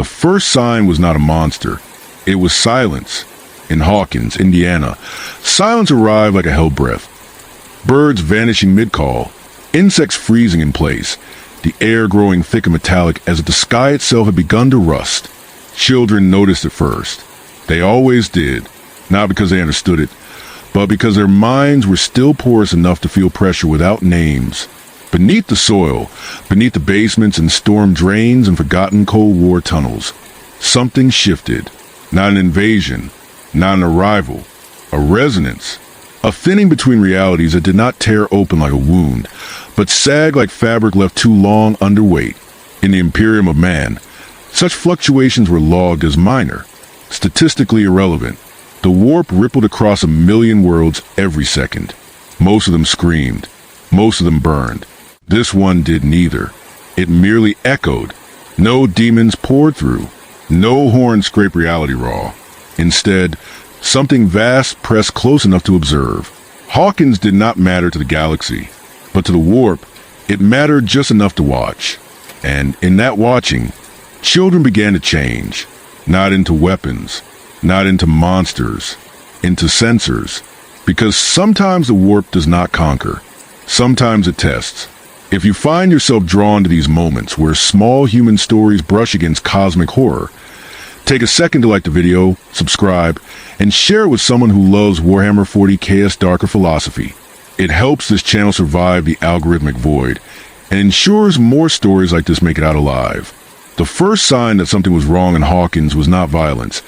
The first sign was not a monster. It was silence. In Hawkins, Indiana, silence arrived like a hell breath. Birds vanishing mid-call, insects freezing in place, the air growing thick and metallic as if the sky itself had begun to rust. Children noticed it first. They always did, not because they understood it, but because their minds were still porous enough to feel pressure without names. Beneath the soil, beneath the basements and storm drains and forgotten Cold War tunnels, something shifted. Not an invasion, not an arrival, a resonance. A thinning between realities that did not tear open like a wound, but sagged like fabric left too long underweight. In the Imperium of man, such fluctuations were logged as minor, statistically irrelevant. The warp rippled across 1,000,000 worlds every second. Most of them screamed. Most of them burned. This one did neither. It merely echoed. No demons poured through. No horn scraped reality raw. Instead, something vast pressed close enough to observe. Hawkins did not matter to the galaxy, but to the warp, it mattered just enough to watch. And in that watching, children began to change. Not into weapons, not into monsters, into sensors. Because sometimes the warp does not conquer. Sometimes it tests. If you find yourself drawn to these moments where small human stories brush against cosmic horror, take a second to like the video, subscribe, and share it with someone who loves Warhammer 40K's darker philosophy. It helps this channel survive the algorithmic void, and ensures more stories like this make it out alive. The first sign that something was wrong in Hawkins was not violence,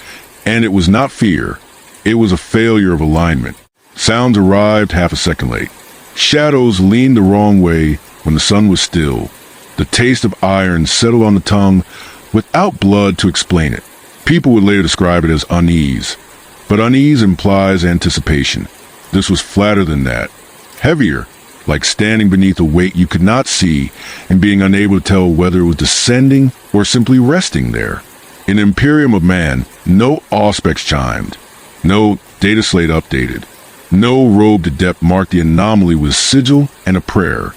and it was not fear. It was a failure of alignment. Sounds arrived half a second late. Shadows leaned the wrong way when the sun was still. The taste of iron settled on the tongue without blood to explain it. People would later describe it as unease, but unease implies anticipation. This was flatter than that. Heavier, like standing beneath a weight you could not see and being unable to tell whether it was descending or simply resting there. In the Imperium of man, no auspex chimed. No data slate updated. No robed adept marked the anomaly with a sigil and a prayer.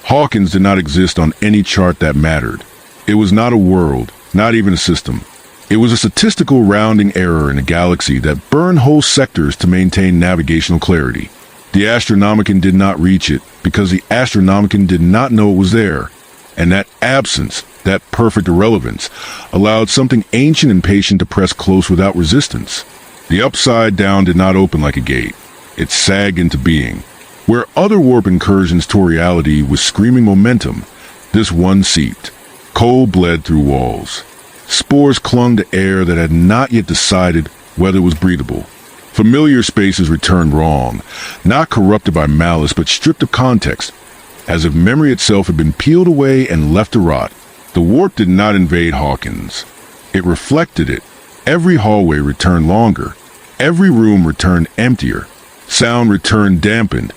Hawkins did not exist on any chart that mattered. It was not a world, not even a system. It was a statistical rounding error in a galaxy that burned whole sectors to maintain navigational clarity. The Astronomicon did not reach it because the Astronomicon did not know it was there. And that absence, that perfect irrelevance, allowed something ancient and patient to press close without resistance. The upside down did not open like a gate. It sagged into being. Where other warp incursions tore reality with screaming momentum, this one seeped. Cold bled through walls. Spores clung to air that had not yet decided whether it was breathable. Familiar spaces returned wrong, not corrupted by malice but stripped of context, as if memory itself had been peeled away and left to rot. The warp did not invade Hawkins. It reflected it. Every hallway returned longer. Every room returned emptier. Sound returned dampened,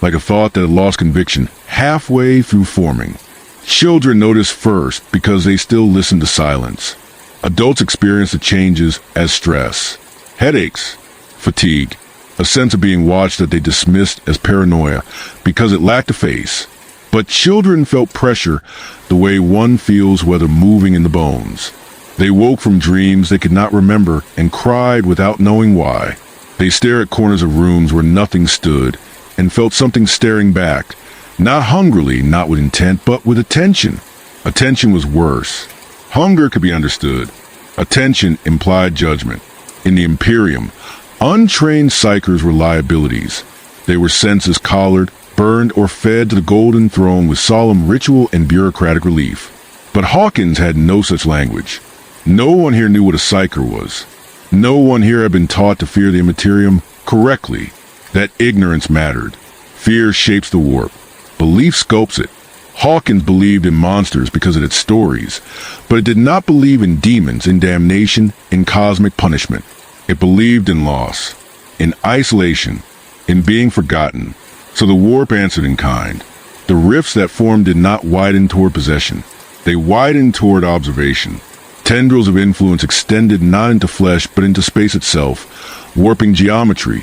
like a thought that had lost conviction halfway through forming. Children noticed first because they still listened to silence. Adults experienced the changes as stress, headaches, fatigue, a sense of being watched that they dismissed as paranoia because it lacked a face. But children felt pressure the way one feels whether moving in the bones. They woke from dreams they could not remember and cried without knowing why. They stared at corners of rooms where nothing stood and felt something staring back, not hungrily, not with intent, but with attention. Attention was worse. Hunger could be understood. Attention implied judgment. In the Imperium, untrained psychers were liabilities. They were senses collared, burned, or fed to the golden throne with solemn ritual and bureaucratic relief. But Hawkins had no such language. No one here knew what a psyker was. No one here had been taught to fear the Immaterium correctly. That ignorance mattered. Fear shapes the warp. Belief sculpts it. Hawkins believed in monsters because it had stories, but it did not believe in demons, in damnation, in cosmic punishment. It believed in loss, in isolation, in being forgotten. So the warp answered in kind. The rifts that formed did not widen toward possession. They widened toward observation. Tendrils of influence extended not into flesh but into space itself, warping geometry,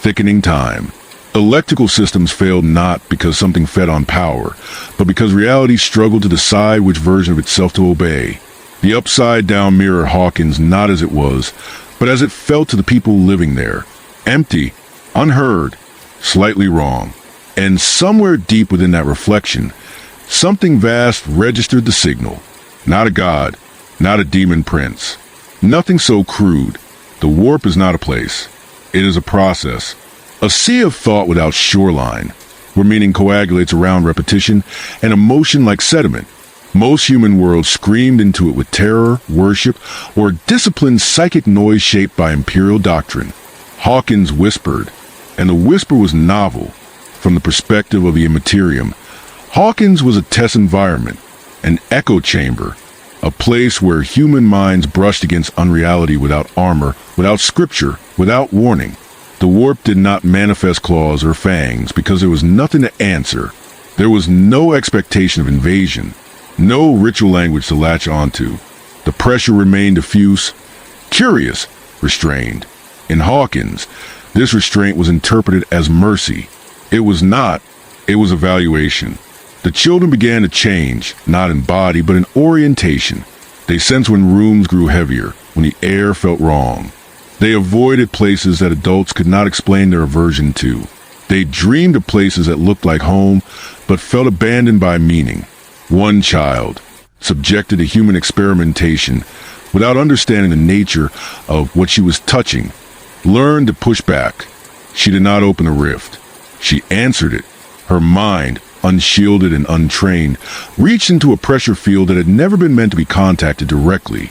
thickening time. Electrical systems failed not because something fed on power, but because reality struggled to decide which version of itself to obey. The upside-down mirrored Hawkins not as it was, but as it felt to the people living there. Empty, unheard, slightly wrong. And somewhere deep within that reflection, something vast registered the signal. Not a god, not a demon prince. Nothing so crude. The warp is not a place. It is a process. A sea of thought without shoreline, where meaning coagulates around repetition and emotion like sediment. Most human worlds screamed into it with terror, worship, or disciplined psychic noise shaped by imperial doctrine. Hawkins whispered, and the whisper was novel. From the perspective of the Immaterium, Hawkins was a test environment, an echo chamber, a place where human minds brushed against unreality without armor, without scripture, without warning. The warp did not manifest claws or fangs because there was nothing to answer. There was no expectation of invasion, no ritual language to latch onto. The pressure remained diffuse, curious, restrained. In Hawkins, this restraint was interpreted as mercy. It was not, it was evaluation. The children began to change, not in body, but in orientation. They sensed when rooms grew heavier, when the air felt wrong. They avoided places that adults could not explain their aversion to. They dreamed of places that looked like home, but felt abandoned by meaning. One child, subjected to human experimentation, without understanding the nature of what she was touching, learned to push back. She did not open the rift. She answered it. Her mind, unshielded and untrained, reached into a pressure field that had never been meant to be contacted directly.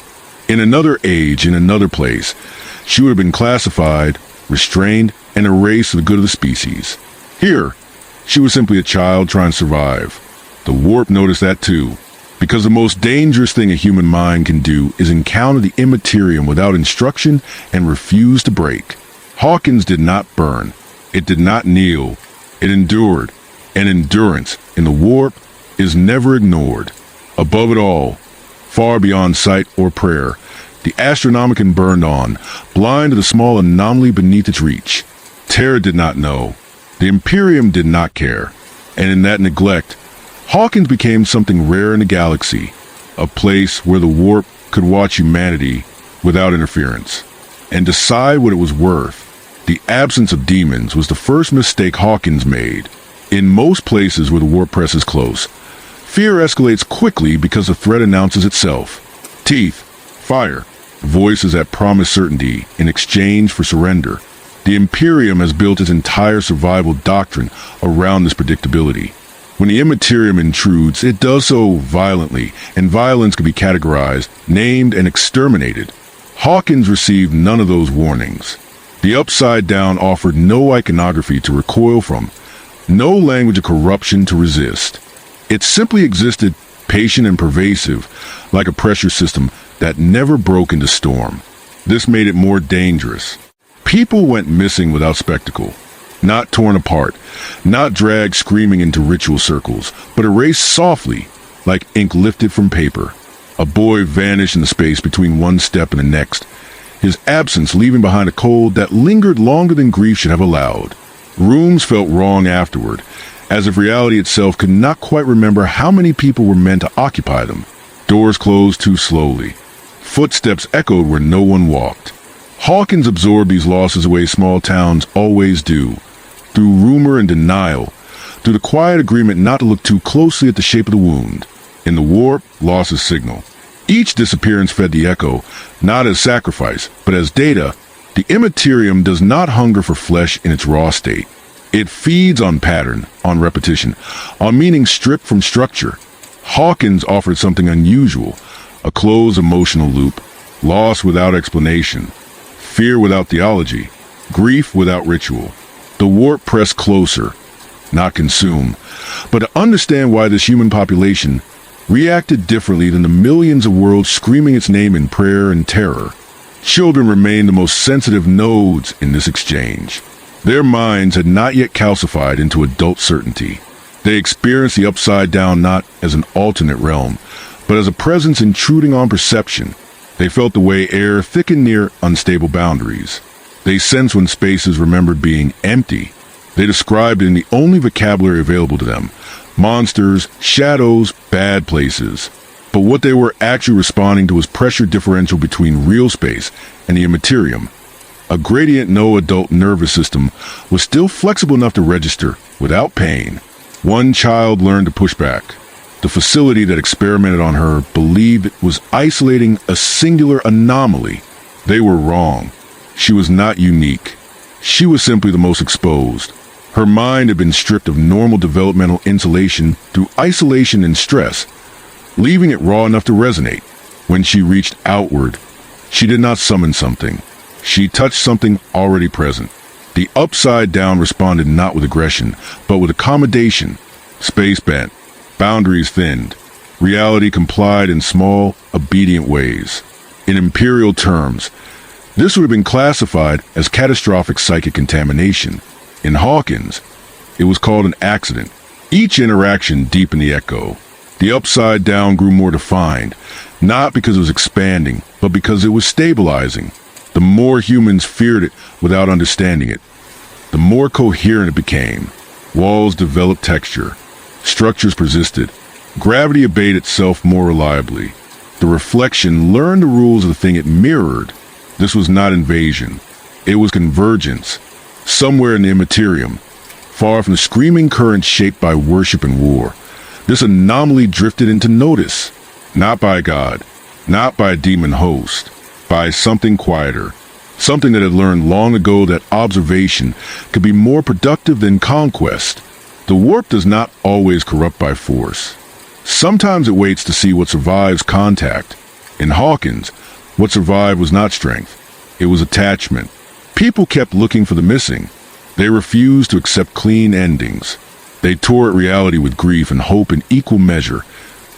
In another age, in another place, she would have been classified, restrained, and erased for the good of the species. Here, she was simply a child trying to survive. The warp noticed that too, because the most dangerous thing a human mind can do is encounter the Immaterium without instruction and refuse to break. Hawkins did not burn. It did not kneel. It endured. And endurance in the warp is never ignored. Above it all, far beyond sight or prayer, the Astronomicon burned on, blind to the small anomaly beneath its reach. Terra did not know. The Imperium did not care. And in that neglect, Hawkins became something rare in the galaxy, a place where the warp could watch humanity without interference and decide what it was worth. The absence of demons was the first mistake Hawkins made. In most places where the warp presses close, fear escalates quickly because the threat announces itself. Teeth, fire, voices that promise certainty in exchange for surrender. The Imperium has built its entire survival doctrine around this predictability. When the Immaterium intrudes, it does so violently, and violence can be categorized, named, and exterminated. Hawkins received none of those warnings. The Upside Down offered no iconography to recoil from, no language of corruption to resist. It simply existed, patient and pervasive, like a pressure system that never broke into storm. This made it more dangerous. People went missing without spectacle. Not torn apart, not dragged screaming into ritual circles, but erased softly, like ink lifted from paper. A boy vanished in the space between one step and the next, his absence leaving behind a cold that lingered longer than grief should have allowed. Rooms felt wrong afterward, as if reality itself could not quite remember how many people were meant to occupy them. Doors closed too slowly. Footsteps echoed where no one walked. Hawkins absorbed these losses the way small towns always do, through rumor and denial, through the quiet agreement not to look too closely at the shape of the wound. In the warp, loss is signal. Each disappearance fed the echo, not as sacrifice, but as data. The Immaterium does not hunger for flesh in its raw state. It feeds on pattern, on repetition, on meaning stripped from structure. Hawkins offered something unusual, a closed emotional loop, loss without explanation, fear without theology, grief without ritual. The warp pressed closer, not consume, but to understand why this human population reacted differently than the millions of worlds screaming its name in prayer and terror. Children remained the most sensitive nodes in this exchange. Their minds had not yet calcified into adult certainty. They experienced the Upside Down not as an alternate realm, but as a presence intruding on perception. They felt the way air thickened near unstable boundaries. They sensed when spaces remembered being empty. They described it in the only vocabulary available to them: monsters, shadows, bad places. But what they were actually responding to was pressure differential between real space and the Immaterium. A gradient no adult nervous system was still flexible enough to register without pain. One child learned to push back. The facility that experimented on her believed it was isolating a singular anomaly. They were wrong. She was not unique. She was simply the most exposed. Her mind had been stripped of normal developmental insulation through isolation and stress, leaving it raw enough to resonate. When she reached outward, she did not summon something. She touched something already present. The upside down responded not with aggression, but with accommodation. Space bent, boundaries thinned. Reality complied in small, obedient ways. In imperial terms, this would have been classified as catastrophic psychic contamination. In Hawkins, it was called an accident. Each interaction deepened the echo. The upside down grew more defined, not because it was expanding, but because it was stabilizing. The more humans feared it without understanding it, the more coherent it became. Walls developed texture. Structures persisted. Gravity obeyed itself more reliably. The reflection learned the rules of the thing it mirrored. This was not invasion. It was convergence. Somewhere in the Immaterium, far from the screaming currents shaped by worship and war, this anomaly drifted into notice. Not by God, not by a demon host, by something quieter. Something that had learned long ago that observation could be more productive than conquest. The warp does not always corrupt by force. Sometimes it waits to see what survives contact. In Hawkins, what survived was not strength. It was attachment. People kept looking for the missing. They refused to accept clean endings. They tore at reality with grief and hope in equal measure,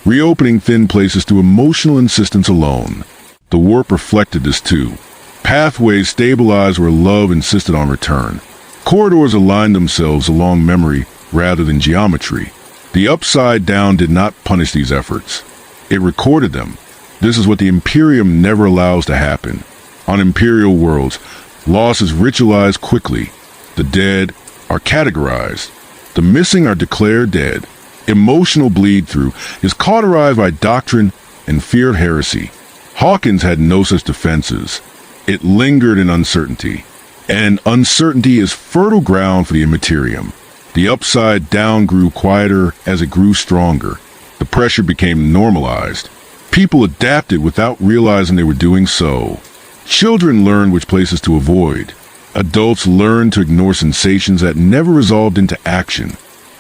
reopening thin places through emotional insistence alone. The warp reflected this too. Pathways stabilized where love insisted on return. Corridors aligned themselves along memory rather than geometry. The upside down did not punish these efforts. It recorded them. This is what the Imperium never allows to happen. On imperial worlds, loss is ritualized quickly. The dead are categorized. The missing are declared dead. Emotional bleed-through is cauterized by doctrine and fear of heresy. Hawkins had no such defenses. It lingered in uncertainty. And uncertainty is fertile ground for the Immaterium. The upside down grew quieter as it grew stronger. The pressure became normalized. People adapted without realizing they were doing so. Children learned which places to avoid. Adults learned to ignore sensations that never resolved into action.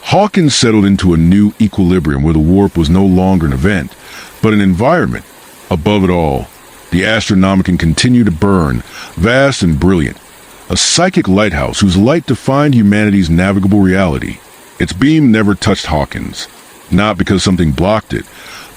Hawkins settled into a new equilibrium where the warp was no longer an event, but an environment. Above it all, the Astronomicon continued to burn, vast and brilliant, a psychic lighthouse whose light defined humanity's navigable reality. Its beam never touched Hawkins, not because something blocked it,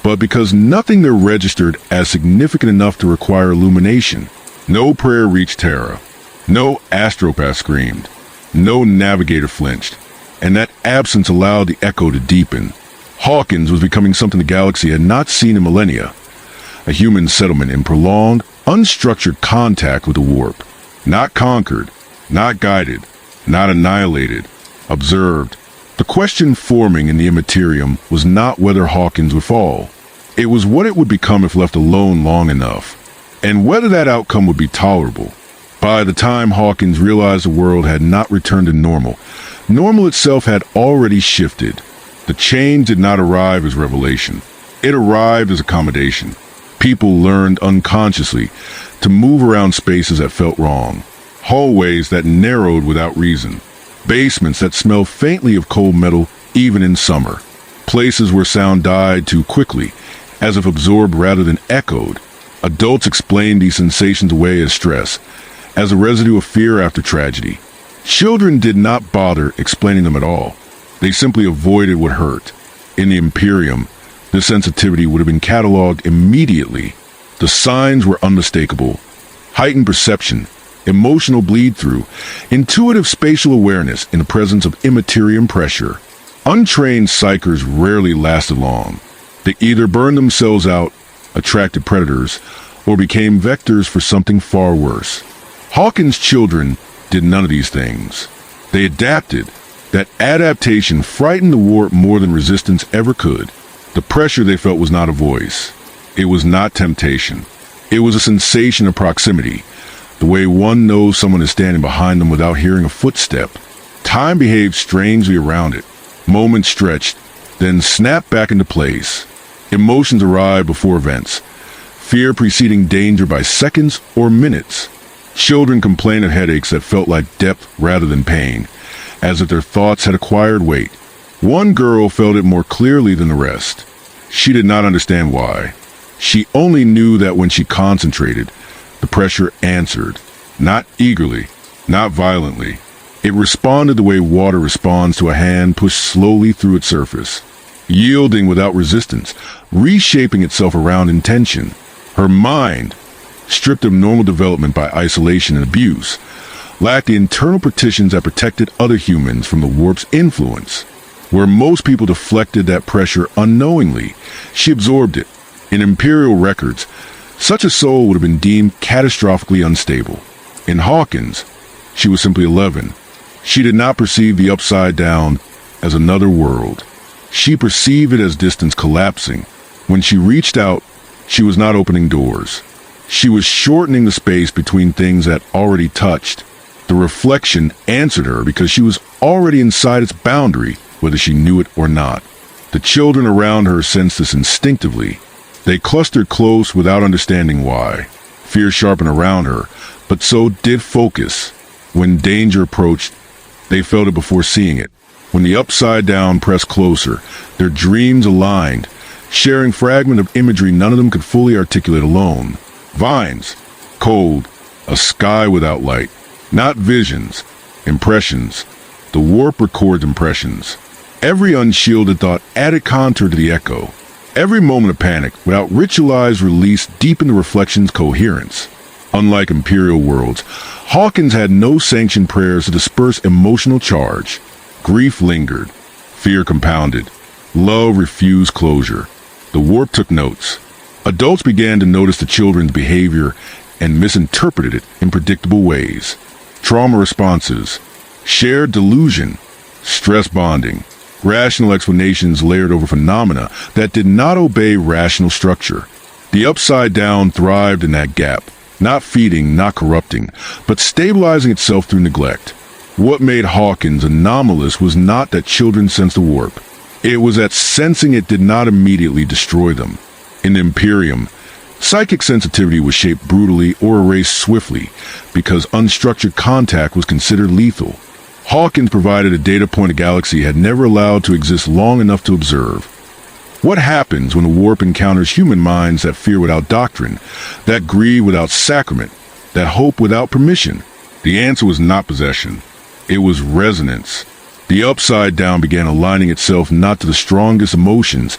but because nothing there registered as significant enough to require illumination. No prayer reached Terra. No astropath screamed. No navigator flinched. And that absence allowed the echo to deepen. Hawkins was becoming something the galaxy had not seen in millennia. A human settlement in prolonged, unstructured contact with the warp. Not conquered, not guided, not annihilated. Observed. The question forming in the Immaterium was not whether Hawkins would fall. It was what it would become if left alone long enough, and whether that outcome would be tolerable. By the time Hawkins realized the world had not returned to normal, normal itself had already shifted. The change did not arrive as revelation. It arrived as accommodation. People learned unconsciously to move around spaces that felt wrong, hallways that narrowed without reason, basements that smelled faintly of cold metal even in summer, places where sound died too quickly, as if absorbed rather than echoed. Adults explained these sensations away as stress, as a residue of fear after tragedy. Children did not bother explaining them at all. They simply avoided what hurt. In the Imperium, this sensitivity would have been cataloged immediately. The signs were unmistakable. Heightened perception, emotional bleed-through, intuitive spatial awareness in the presence of Immaterium pressure. Untrained psychers rarely lasted long. They either burned themselves out, attracted predators, or became vectors for something far worse. Hawkins' children did none of these things. They adapted. That adaptation frightened the warp more than resistance ever could. The pressure they felt was not a voice. It was not temptation. It was a sensation of proximity, the way one knows someone is standing behind them without hearing a footstep. Time behaved strangely around it. Moments stretched, then snapped back into place. Emotions arrived before events, fear preceding danger by seconds or minutes. Children complained of headaches that felt like depth rather than pain, as if their thoughts had acquired weight. One girl felt it more clearly than the rest. She did not understand why. She only knew that when she concentrated, the pressure answered, not eagerly, not violently. It responded the way water responds to a hand pushed slowly through its surface, yielding without resistance, reshaping itself around intention. Her mind, stripped of normal development by isolation and abuse, lacked the internal partitions that protected other humans from the warp's influence. Where most people deflected that pressure unknowingly, she absorbed it. In Imperial records, such a soul would have been deemed catastrophically unstable. In Hawkins, she was simply 11. She did not perceive the upside down as another world. She perceived it as distance collapsing. When she reached out, she was not opening doors. She was shortening the space between things that already touched. The reflection answered her because she was already inside its boundary, whether she knew it or not. The children around her sensed this instinctively. They clustered close without understanding why. Fear sharpened around her, but so did focus. When danger approached, they felt it before seeing it. When the upside down pressed closer, their dreams aligned, sharing fragment of imagery none of them could fully articulate alone. Vines, cold, a sky without light. Not visions, impressions. The warp records impressions. Every unshielded thought added contour to the echo. Every moment of panic, without ritualized release, deepened the reflection's coherence. Unlike Imperial worlds, Hawkins had no sanctioned prayers to disperse emotional charge. Grief lingered. Fear compounded. Love refused closure. The warp took notes. Adults began to notice the children's behavior and misinterpreted it in predictable ways. Trauma responses, shared delusion, stress bonding, rational explanations layered over phenomena that did not obey rational structure. The upside down thrived in that gap, not feeding, not corrupting, but stabilizing itself through neglect. What made Hawkins anomalous was not that children sensed the warp. It was that sensing it did not immediately destroy them. In the Imperium, psychic sensitivity was shaped brutally or erased swiftly because unstructured contact was considered lethal. Hawkins provided a data point a galaxy had never allowed to exist long enough to observe. What happens when the warp encounters human minds that fear without doctrine, that grieve without sacrament, that hope without permission? The answer was not possession. It was resonance. The upside down began aligning itself not to the strongest emotions,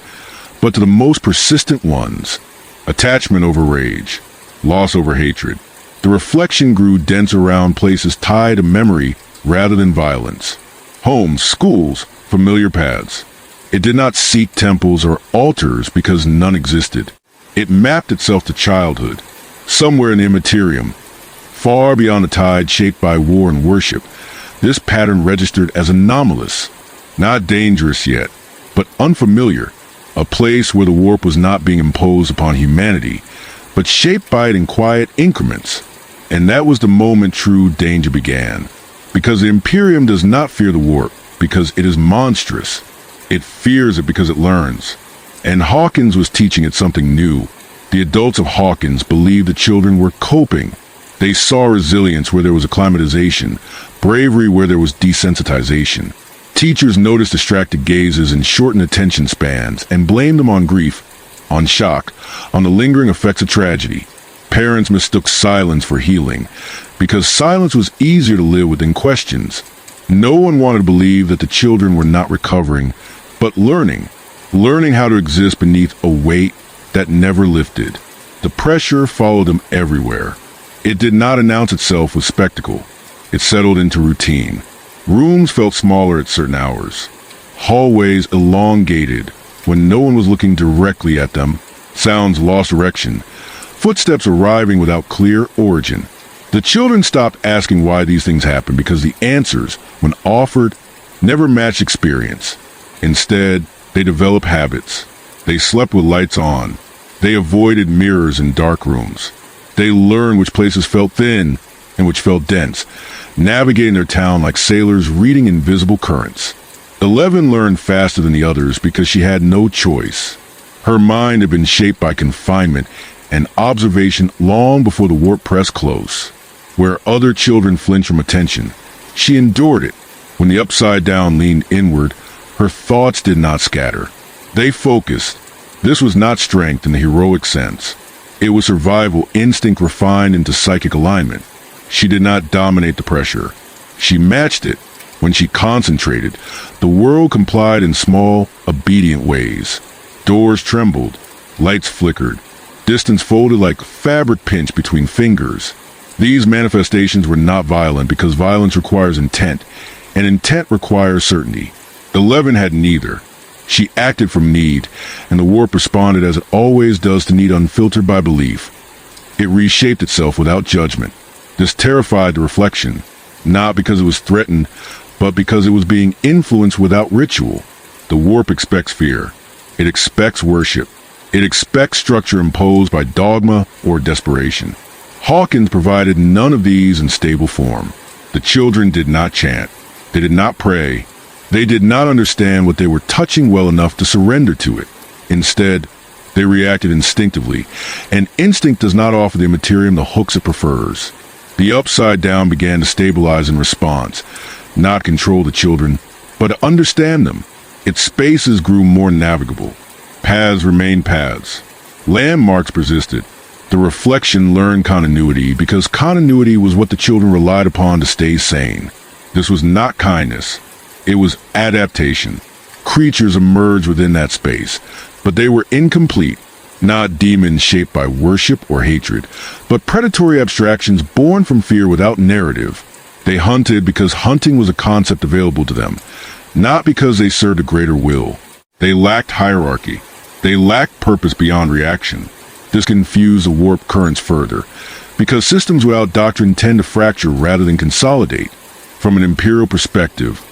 but to the most persistent ones. Attachment over rage, loss over hatred. The reflection grew dense around places tied to memory rather than violence. Homes, schools, familiar paths. It did not seek temples or altars because none existed. It mapped itself to childhood, somewhere in the Immaterium, far beyond the tide shaped by war and worship. This pattern registered as anomalous, not dangerous yet, but unfamiliar, a place where the warp was not being imposed upon humanity, but shaped by it in quiet increments. And that was the moment true danger began. Because the Imperium does not fear the warp, because it is monstrous. It fears it because it learns. And Hawkins was teaching it something new. The adults of Hawkins believed the children were coping. They saw resilience where there was acclimatization, bravery where there was desensitization. Teachers noticed distracted gazes and shortened attention spans and blamed them on grief, on shock, on the lingering effects of tragedy. Parents mistook silence for healing, because silence was easier to live with than questions. No one wanted to believe that the children were not recovering, but learning how to exist beneath a weight that never lifted. The pressure followed them everywhere. It did not announce itself with spectacle. It settled into routine. Rooms felt smaller at certain hours. Hallways elongated when no one was looking directly at them. Sounds lost direction. Footsteps arriving without clear origin. The children stopped asking why these things happened because the answers, when offered, never matched experience. Instead, they developed habits. They slept with lights on. They avoided mirrors in dark rooms. They learned which places felt thin and which felt dense, navigating their town like sailors reading invisible currents. 11 learned faster than the others because she had no choice. Her mind had been shaped by confinement and observation long before the warp pressed close. Where other children flinched from attention, she endured it. When the upside down leaned inward, her thoughts did not scatter. They focused. This was not strength in the heroic sense. It was survival instinct refined into psychic alignment. She did not dominate the pressure. She matched it. When she concentrated, the world complied in small, obedient ways. Doors trembled. Lights flickered. Distance folded like fabric pinched between fingers. These manifestations were not violent because violence requires intent, and intent requires certainty. 11 had neither. She acted from need, and the warp responded as it always does to need unfiltered by belief. It reshaped itself without judgment. This terrified the reflection, not because it was threatened, but because it was being influenced without ritual. The warp expects fear. It expects worship. It expects structure imposed by dogma or desperation. Hawkins provided none of these in stable form. The children did not chant. They did not pray. They did not understand what they were touching well enough to surrender to it. Instead, they reacted instinctively, and instinct does not offer the Immaterium the hooks it prefers. The upside down began to stabilize in response, not control the children, but to understand them. Its spaces grew more navigable. Paths remained paths. Landmarks persisted. The reflection learned continuity because continuity was what the children relied upon to stay sane. This was not kindness. It was adaptation. Creatures emerged within that space, but they were incomplete, not demons shaped by worship or hatred, but predatory abstractions born from fear without narrative. They hunted because hunting was a concept available to them, not because they served a greater will. They lacked hierarchy. They lacked purpose beyond reaction. This confused the warp currents further, because systems without doctrine tend to fracture rather than consolidate. From an imperial perspective,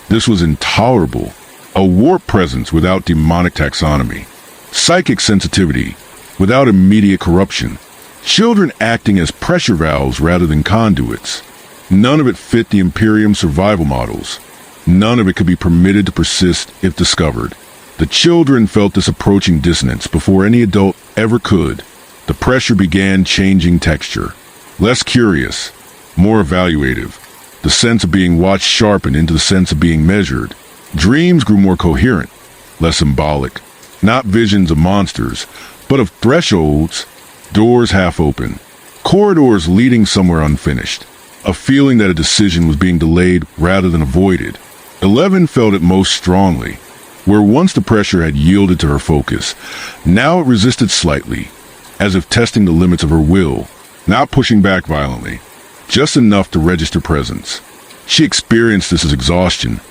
this was intolerable. A warp presence without demonic taxonomy. Psychic sensitivity without immediate corruption. Children acting as pressure valves rather than conduits. None of it fit the Imperium survival models. None of it could be permitted to persist if discovered. The children felt this approaching dissonance before any adult ever could. The pressure began changing texture. Less curious, more evaluative. The sense of being watched sharpened into the sense of being measured. Dreams grew more coherent, less symbolic. Not visions of monsters, but of thresholds, doors half open, corridors leading somewhere unfinished. A feeling that a decision was being delayed rather than avoided. 11 felt it most strongly. Where once the pressure had yielded to her focus, now it resisted slightly, as if testing the limits of her will, not pushing back violently, just enough to register presence. She experienced this as exhaustion,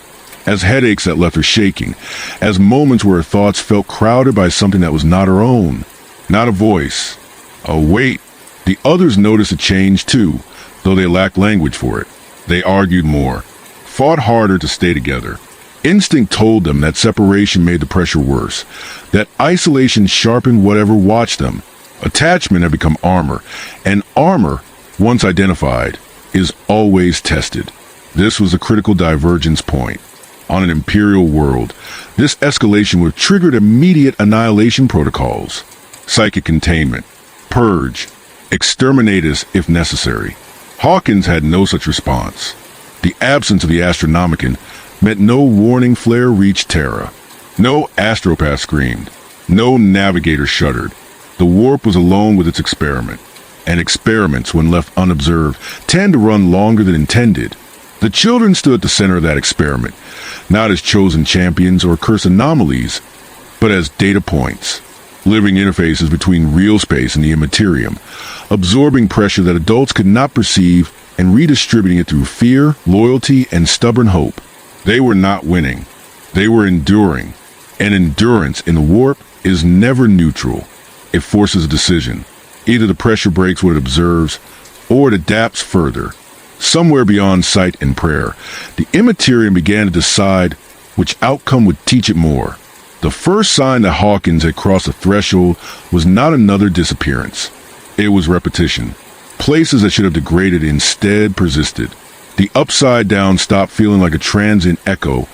as headaches that left her shaking, as moments where her thoughts felt crowded by something that was not her own, not a voice, a weight. The others noticed a change too, though they lacked language for it. They argued more, fought harder to stay together. Instinct told them that separation made the pressure worse, that isolation sharpened whatever watched them. Attachment had become armor, and armor, once identified, is always tested. This was a critical divergence point. On an imperial world, this escalation would have triggered immediate annihilation protocols. Psychic containment, purge, exterminate us if necessary. Hawkins had no such response. The absence of the Astronomicon meant no warning flare reached Terra. No astropath screamed. No navigator shuddered. The warp was alone with its experiment. And experiments, when left unobserved, tend to run longer than intended. The children stood at the center of that experiment, not as chosen champions or cursed anomalies, but as data points, living interfaces between real space and the Immaterium, absorbing pressure that adults could not perceive and redistributing it through fear, loyalty, and stubborn hope. They were not winning. They were enduring. And endurance in the warp is never neutral. It forces a decision. Either the pressure breaks what it observes, or it adapts further. Somewhere beyond sight and prayer, the Immaterium began to decide which outcome would teach it more. The first sign that Hawkins had crossed a threshold was not another disappearance. It was repetition. Places that should have degraded instead persisted. The upside down stopped feeling like a transient echo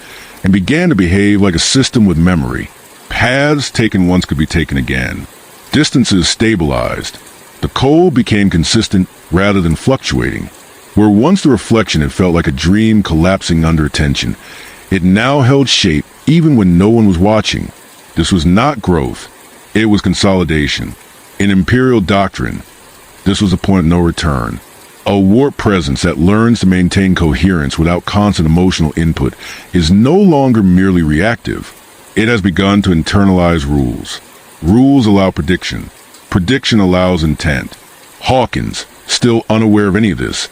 and began to behave like a system with memory. Paths taken once could be taken again. Distances stabilized. The cold became consistent rather than fluctuating. Where once the reflection had felt like a dream collapsing under attention, it now held shape even when no one was watching. This was not growth. It was consolidation. In Imperial doctrine, this was a point of no return. A warped presence that learns to maintain coherence without constant emotional input is no longer merely reactive. It has begun to internalize rules. Rules allow prediction. Prediction allows intent. Hawkins, still unaware of any of this,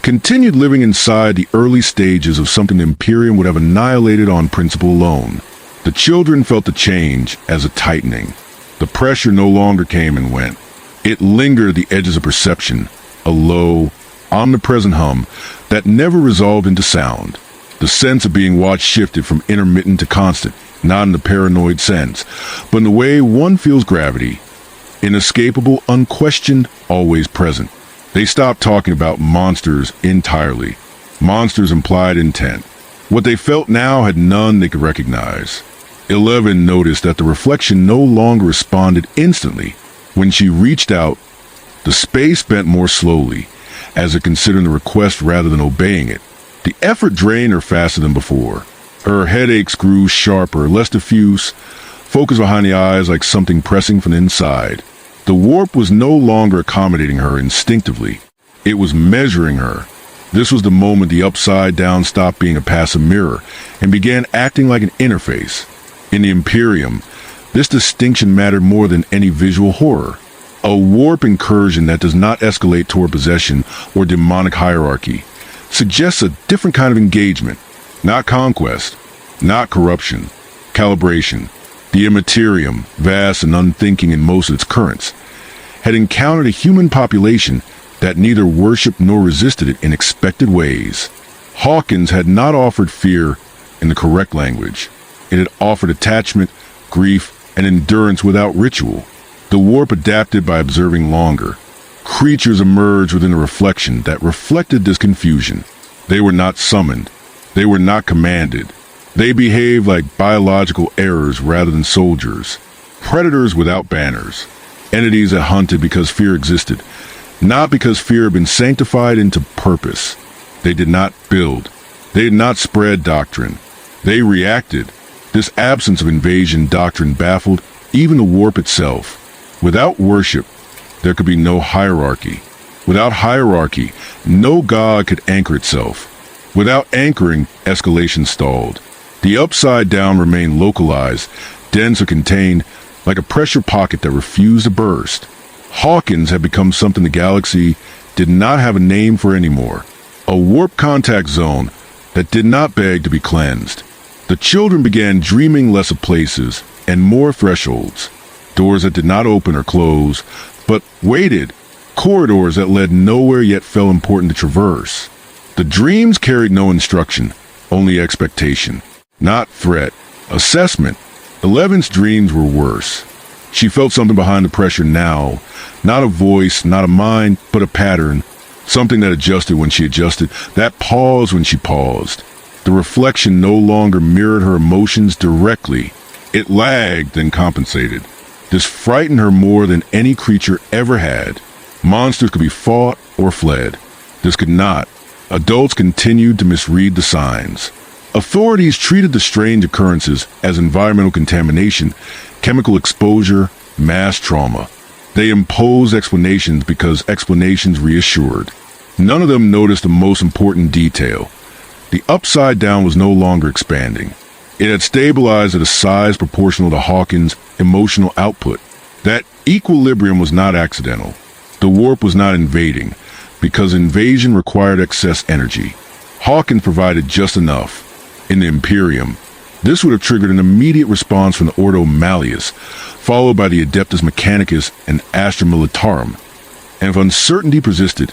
continued living inside the early stages of something the Imperium would have annihilated on principle alone. The children felt the change as a tightening. The pressure no longer came and went. It lingered at the edges of perception, a low, omnipresent hum that never resolved into sound. The sense of being watched shifted from intermittent to constant, not in the paranoid sense, but in the way one feels gravity. Inescapable, unquestioned, always present. They stopped talking about monsters entirely. Monsters implied intent. What they felt now had none they could recognize. 11 noticed that the reflection no longer responded instantly. When she reached out, the space bent more slowly, as if considering the request rather than obeying it. The effort drained her faster than before. Her headaches grew sharper, less diffuse, focused behind the eyes like something pressing from the inside. The warp was no longer accommodating her instinctively. It was measuring her. This was the moment the upside down stopped being a passive mirror and began acting like an interface. In the Imperium, this distinction mattered more than any visual horror. A warp incursion that does not escalate toward possession or demonic hierarchy suggests a different kind of engagement, not conquest, not corruption, calibration. The Immaterium, vast and unthinking in most of its currents, had encountered a human population that neither worshipped nor resisted it in expected ways. Hawkins had not offered fear in the correct language. It had offered attachment, grief, and endurance without ritual. The warp adapted by observing longer. Creatures emerged within a reflection that reflected this confusion. They were not summoned. They were not commanded. They behaved like biological errors rather than soldiers. Predators without banners. Entities that hunted because fear existed, not because fear had been sanctified into purpose. They did not build. They did not spread doctrine. They reacted. This absence of invasion doctrine baffled even the warp itself. Without worship, there could be no hierarchy. Without hierarchy, no god could anchor itself. Without anchoring, escalation stalled. The upside down remained localized, dense or contained, like a pressure pocket that refused to burst. Hawkins had become something the galaxy did not have a name for anymore. A warp contact zone that did not beg to be cleansed. The children began dreaming less of places and more thresholds. Doors that did not open or close, but waited. Corridors that led nowhere yet felt important to traverse. The dreams carried no instruction, only expectation. Not threat. Assessment. 11's dreams were worse. She felt something behind the pressure now. Not a voice, not a mind, but a pattern. Something that adjusted when she adjusted, that paused when she paused. The reflection no longer mirrored her emotions directly. It lagged, then compensated. This frightened her more than any creature ever had. Monsters could be fought or fled. This could not. Adults continued to misread the signs. Authorities treated the strange occurrences as environmental contamination, chemical exposure, mass trauma. They imposed explanations because explanations reassured. None of them noticed the most important detail. The upside down was no longer expanding. It had stabilized at a size proportional to Hawkins' emotional output. That equilibrium was not accidental. The warp was not invading, because invasion required excess energy. Hawkins provided just enough. In the Imperium, this would have triggered an immediate response from the Ordo Malleus, followed by the Adeptus Mechanicus and Astra Militarum. And if uncertainty persisted,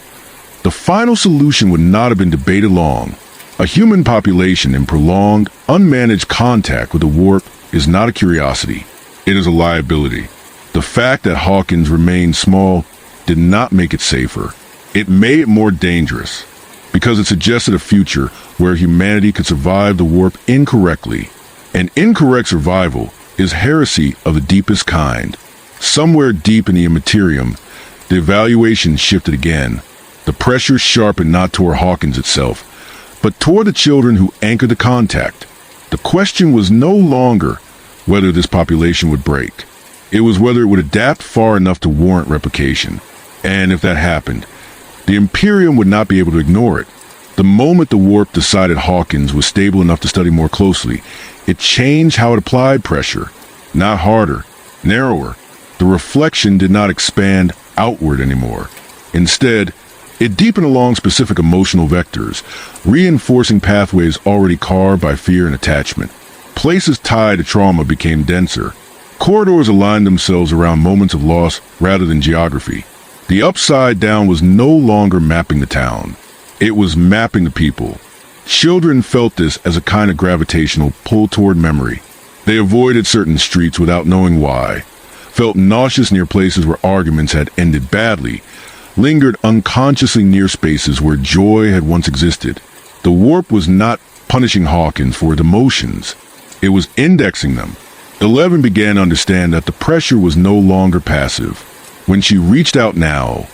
the final solution would not have been debated long. A human population in prolonged, unmanaged contact with the warp is not a curiosity. It is a liability. The fact that Hawkins remained small did not make it safer. It made it more dangerous, because it suggested a future where humanity could survive the warp incorrectly. And incorrect survival is heresy of the deepest kind. Somewhere deep in the Immaterium, the evaluation shifted again. The pressure sharpened not toward Hawkins itself, but toward the children who anchored the contact. The question was no longer whether this population would break. It was whether it would adapt far enough to warrant replication. And if that happened, the Imperium would not be able to ignore it. The moment the warp decided Hawkins was stable enough to study more closely, it changed how it applied pressure. Not harder, narrower. The reflection did not expand outward anymore. Instead, it deepened along specific emotional vectors, reinforcing pathways already carved by fear and attachment. Places tied to trauma became denser. Corridors aligned themselves around moments of loss rather than geography. The upside down was no longer mapping the town. It was mapping the people. Children felt this as a kind of gravitational pull toward memory. They avoided certain streets without knowing why, felt nauseous near places where arguments had ended badly, lingered unconsciously near spaces where joy had once existed. The warp was not punishing Hawkins for his emotions. It was indexing them. 11 began to understand that the pressure was no longer passive. When she reached out now,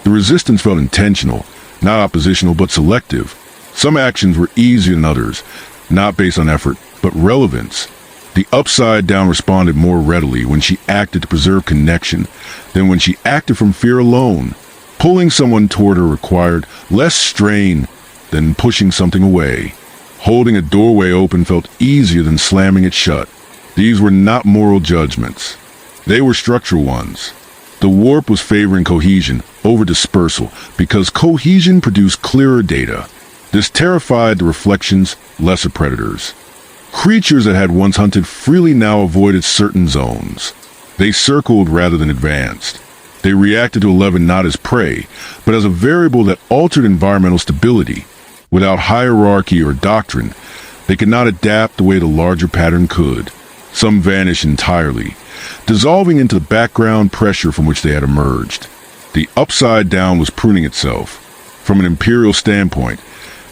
the resistance felt intentional, not oppositional but selective. Some actions were easier than others, not based on effort, but relevance. The upside down responded more readily when she acted to preserve connection than when she acted from fear alone. Pulling someone toward her required less strain than pushing something away. Holding a doorway open felt easier than slamming it shut. These were not moral judgments. They were structural ones. The warp was favoring cohesion over dispersal because cohesion produced clearer data. This terrified the reflection's lesser predators. Creatures that had once hunted freely now avoided certain zones. They circled rather than advanced. They reacted to 11 not as prey, but as a variable that altered environmental stability. Without hierarchy or doctrine, they could not adapt the way the larger pattern could. Some vanished entirely, dissolving into the background pressure from which they had emerged. The upside down was pruning itself. From an imperial standpoint,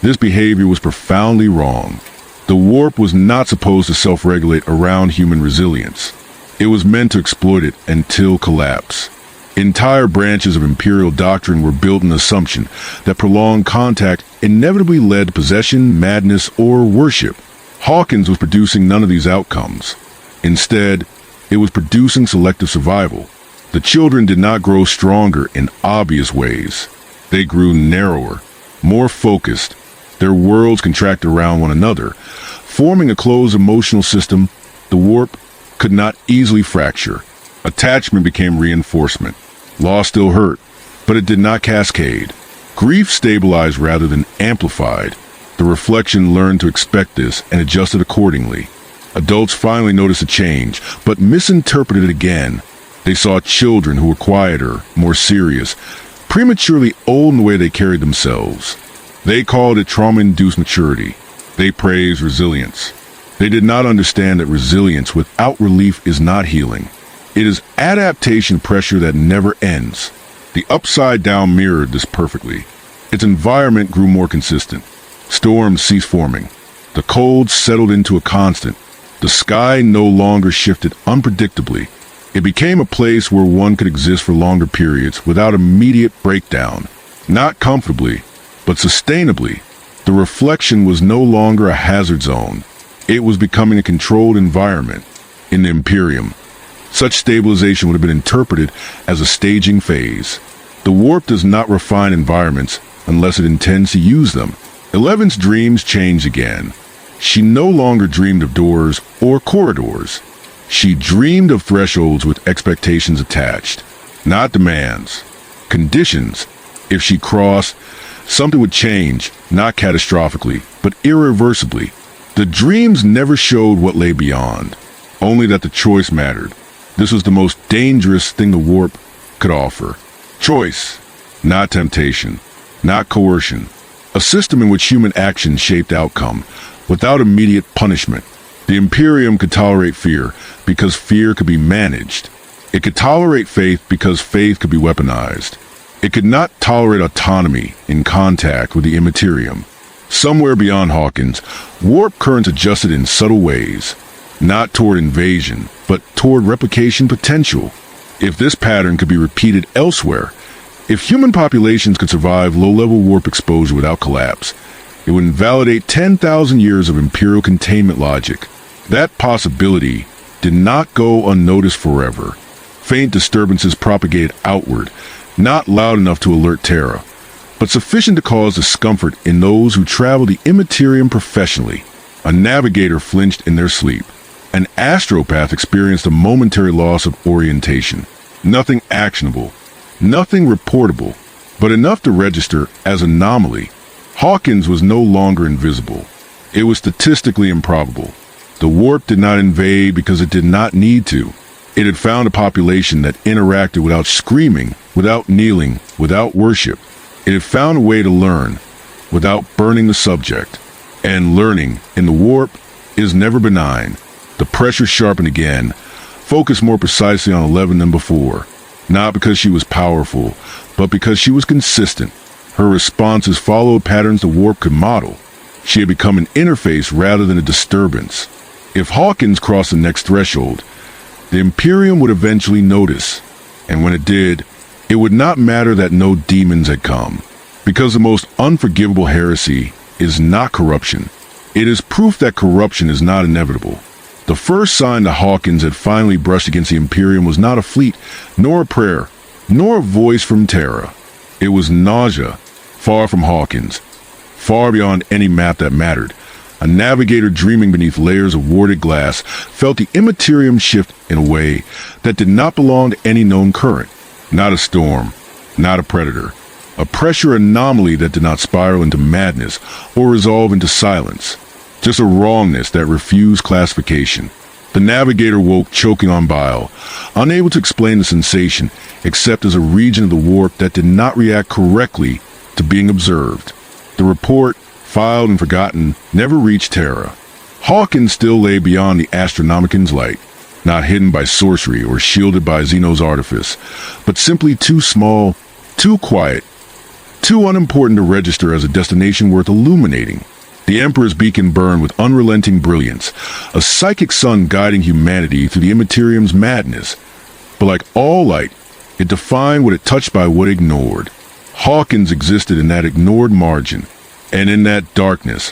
this behavior was profoundly wrong. The warp was not supposed to self-regulate around human resilience. It was meant to exploit it until collapse. Entire branches of imperial doctrine were built on the assumption that prolonged contact inevitably led to possession, madness, or worship. Hawkins was producing none of these outcomes. Instead, it was producing selective survival. The children did not grow stronger in obvious ways. They grew narrower, more focused. Their worlds contracted around one another, forming a closed emotional system the warp could not easily fracture. Attachment became reinforcement. Loss still hurt, but it did not cascade. Grief stabilized rather than amplified. The reflection learned to expect this and adjusted accordingly. Adults finally noticed a change, but misinterpreted it again. They saw children who were quieter, more serious, prematurely old in the way they carried themselves. They called it trauma-induced maturity. They praised resilience. They did not understand that resilience without relief is not healing. It is adaptation pressure that never ends. The upside down mirrored this perfectly. Its environment grew more consistent. Storms ceased forming. The cold settled into a constant. The sky no longer shifted unpredictably. It became a place where one could exist for longer periods without immediate breakdown. Not comfortably, but sustainably. The reflection was no longer a hazard zone. It was becoming a controlled environment. In the Imperium, such stabilization would have been interpreted as a staging phase. The warp does not refine environments unless it intends to use them. 11's dreams changed again. She no longer dreamed of doors or corridors. She dreamed of thresholds with expectations attached, not demands, conditions. If she crossed, something would change, not catastrophically, but irreversibly. The dreams never showed what lay beyond, only that the choice mattered. This was the most dangerous thing the warp could offer. Choice, not temptation, not coercion. A system in which human action shaped outcome, without immediate punishment. The Imperium could tolerate fear because fear could be managed. It could tolerate faith because faith could be weaponized. It could not tolerate autonomy in contact with the Immaterium. Somewhere beyond Hawkins, warp currents adjusted in subtle ways, not toward invasion, but toward replication potential. If this pattern could be repeated elsewhere, if human populations could survive low-level warp exposure without collapse, it would invalidate 10,000 years of Imperial containment logic. That possibility did not go unnoticed forever. Faint disturbances propagated outward, not loud enough to alert Terra, but sufficient to cause discomfort in those who travel the Immaterium professionally. A navigator flinched in their sleep. An astropath experienced a momentary loss of orientation. Nothing actionable, nothing reportable, but enough to register as anomaly. Hawkins was no longer invisible. It was statistically improbable. The warp did not invade because it did not need to. It had found a population that interacted without screaming, without kneeling, without worship. It had found a way to learn without burning the subject. And learning in the warp is never benign. The pressure sharpened again, focused more precisely on 11 than before. Not because she was powerful, but because she was consistent. Her responses followed patterns the warp could model. She had become an interface rather than a disturbance. If Hawkins crossed the next threshold, the Imperium would eventually notice. And when it did, it would not matter that no demons had come. Because the most unforgivable heresy is not corruption. It is proof that corruption is not inevitable. The first sign that Hawkins had finally brushed against the Imperium was not a fleet, nor a prayer, nor a voice from Terra. It was nausea, far from Hawkins, far beyond any map that mattered. A navigator dreaming beneath layers of warded glass felt the Immaterium shift in a way that did not belong to any known current. Not a storm, not a predator. A pressure anomaly that did not spiral into madness or resolve into silence. Just a wrongness that refused classification. The navigator woke choking on bile, unable to explain the sensation except as a region of the warp that did not react correctly to being observed. The report, filed and forgotten, never reached Terra. Hawkins still lay beyond the Astronomican's light, not hidden by sorcery or shielded by Xeno's artifice, but simply too small, too quiet, too unimportant to register as a destination worth illuminating. The Emperor's beacon burned with unrelenting brilliance, a psychic sun guiding humanity through the Immaterium's madness. But like all light, it defined what it touched by what it ignored. Hawkins existed in that ignored margin, and in that darkness,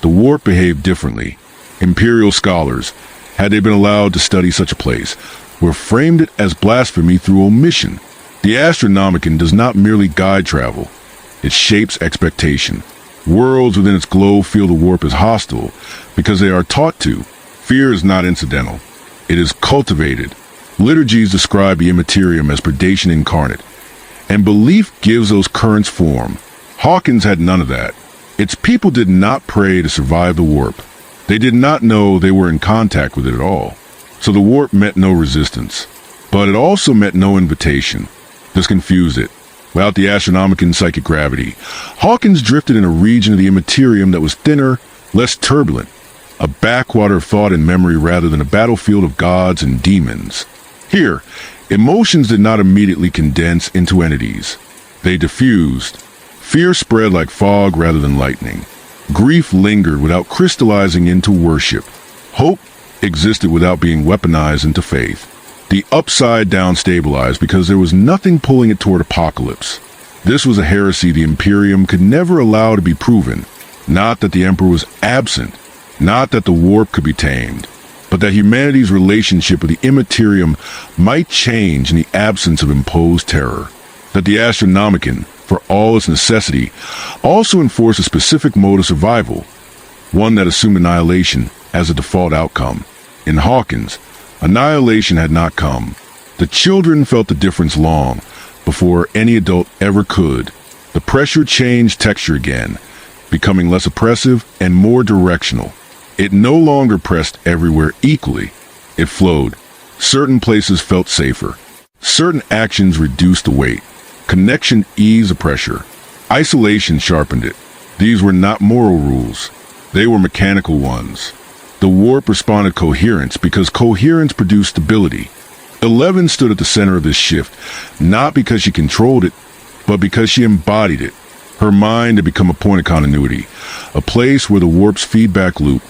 the warp behaved differently. Imperial scholars, had they been allowed to study such a place, were framed it as blasphemy through omission. The Astronomican does not merely guide travel, it shapes expectation. Worlds within its globe feel the warp as hostile because they are taught to. Fear is not incidental. It is cultivated. Liturgies describe the Immaterium as predation incarnate, and belief gives those currents form. Hawkins had none of that. Its people did not pray to survive the warp. They did not know they were in contact with it at all. So the warp met no resistance. But it also met no invitation. This confused it. Without the Astronomican psychic gravity, Hawkins drifted in a region of the Immaterium that was thinner, less turbulent, a backwater of thought and memory rather than a battlefield of gods and demons. Here, emotions did not immediately condense into entities. They diffused. Fear spread like fog rather than lightning. Grief lingered without crystallizing into worship. Hope existed without being weaponized into faith. The upside down stabilized because there was nothing pulling it toward apocalypse. This was a heresy the Imperium could never allow to be proven. Not that the Emperor was absent, not that the warp could be tamed, but that humanity's relationship with the Immaterium might change in the absence of imposed terror. That the Astronomican, for all its necessity, also enforced a specific mode of survival, one that assumed annihilation as a default outcome. In Hawkins, annihilation had not come. The children felt the difference long, before any adult ever could. The pressure changed texture again, becoming less oppressive and more directional. It no longer pressed everywhere equally. It flowed. Certain places felt safer. Certain actions reduced the weight. Connection eased the pressure. Isolation sharpened it. These were not moral rules. They were mechanical ones. The warp responded coherence because coherence produced stability. 11 stood at the center of this shift, not because she controlled it, but because she embodied it. Her mind had become a point of continuity, a place where the warp's feedback loop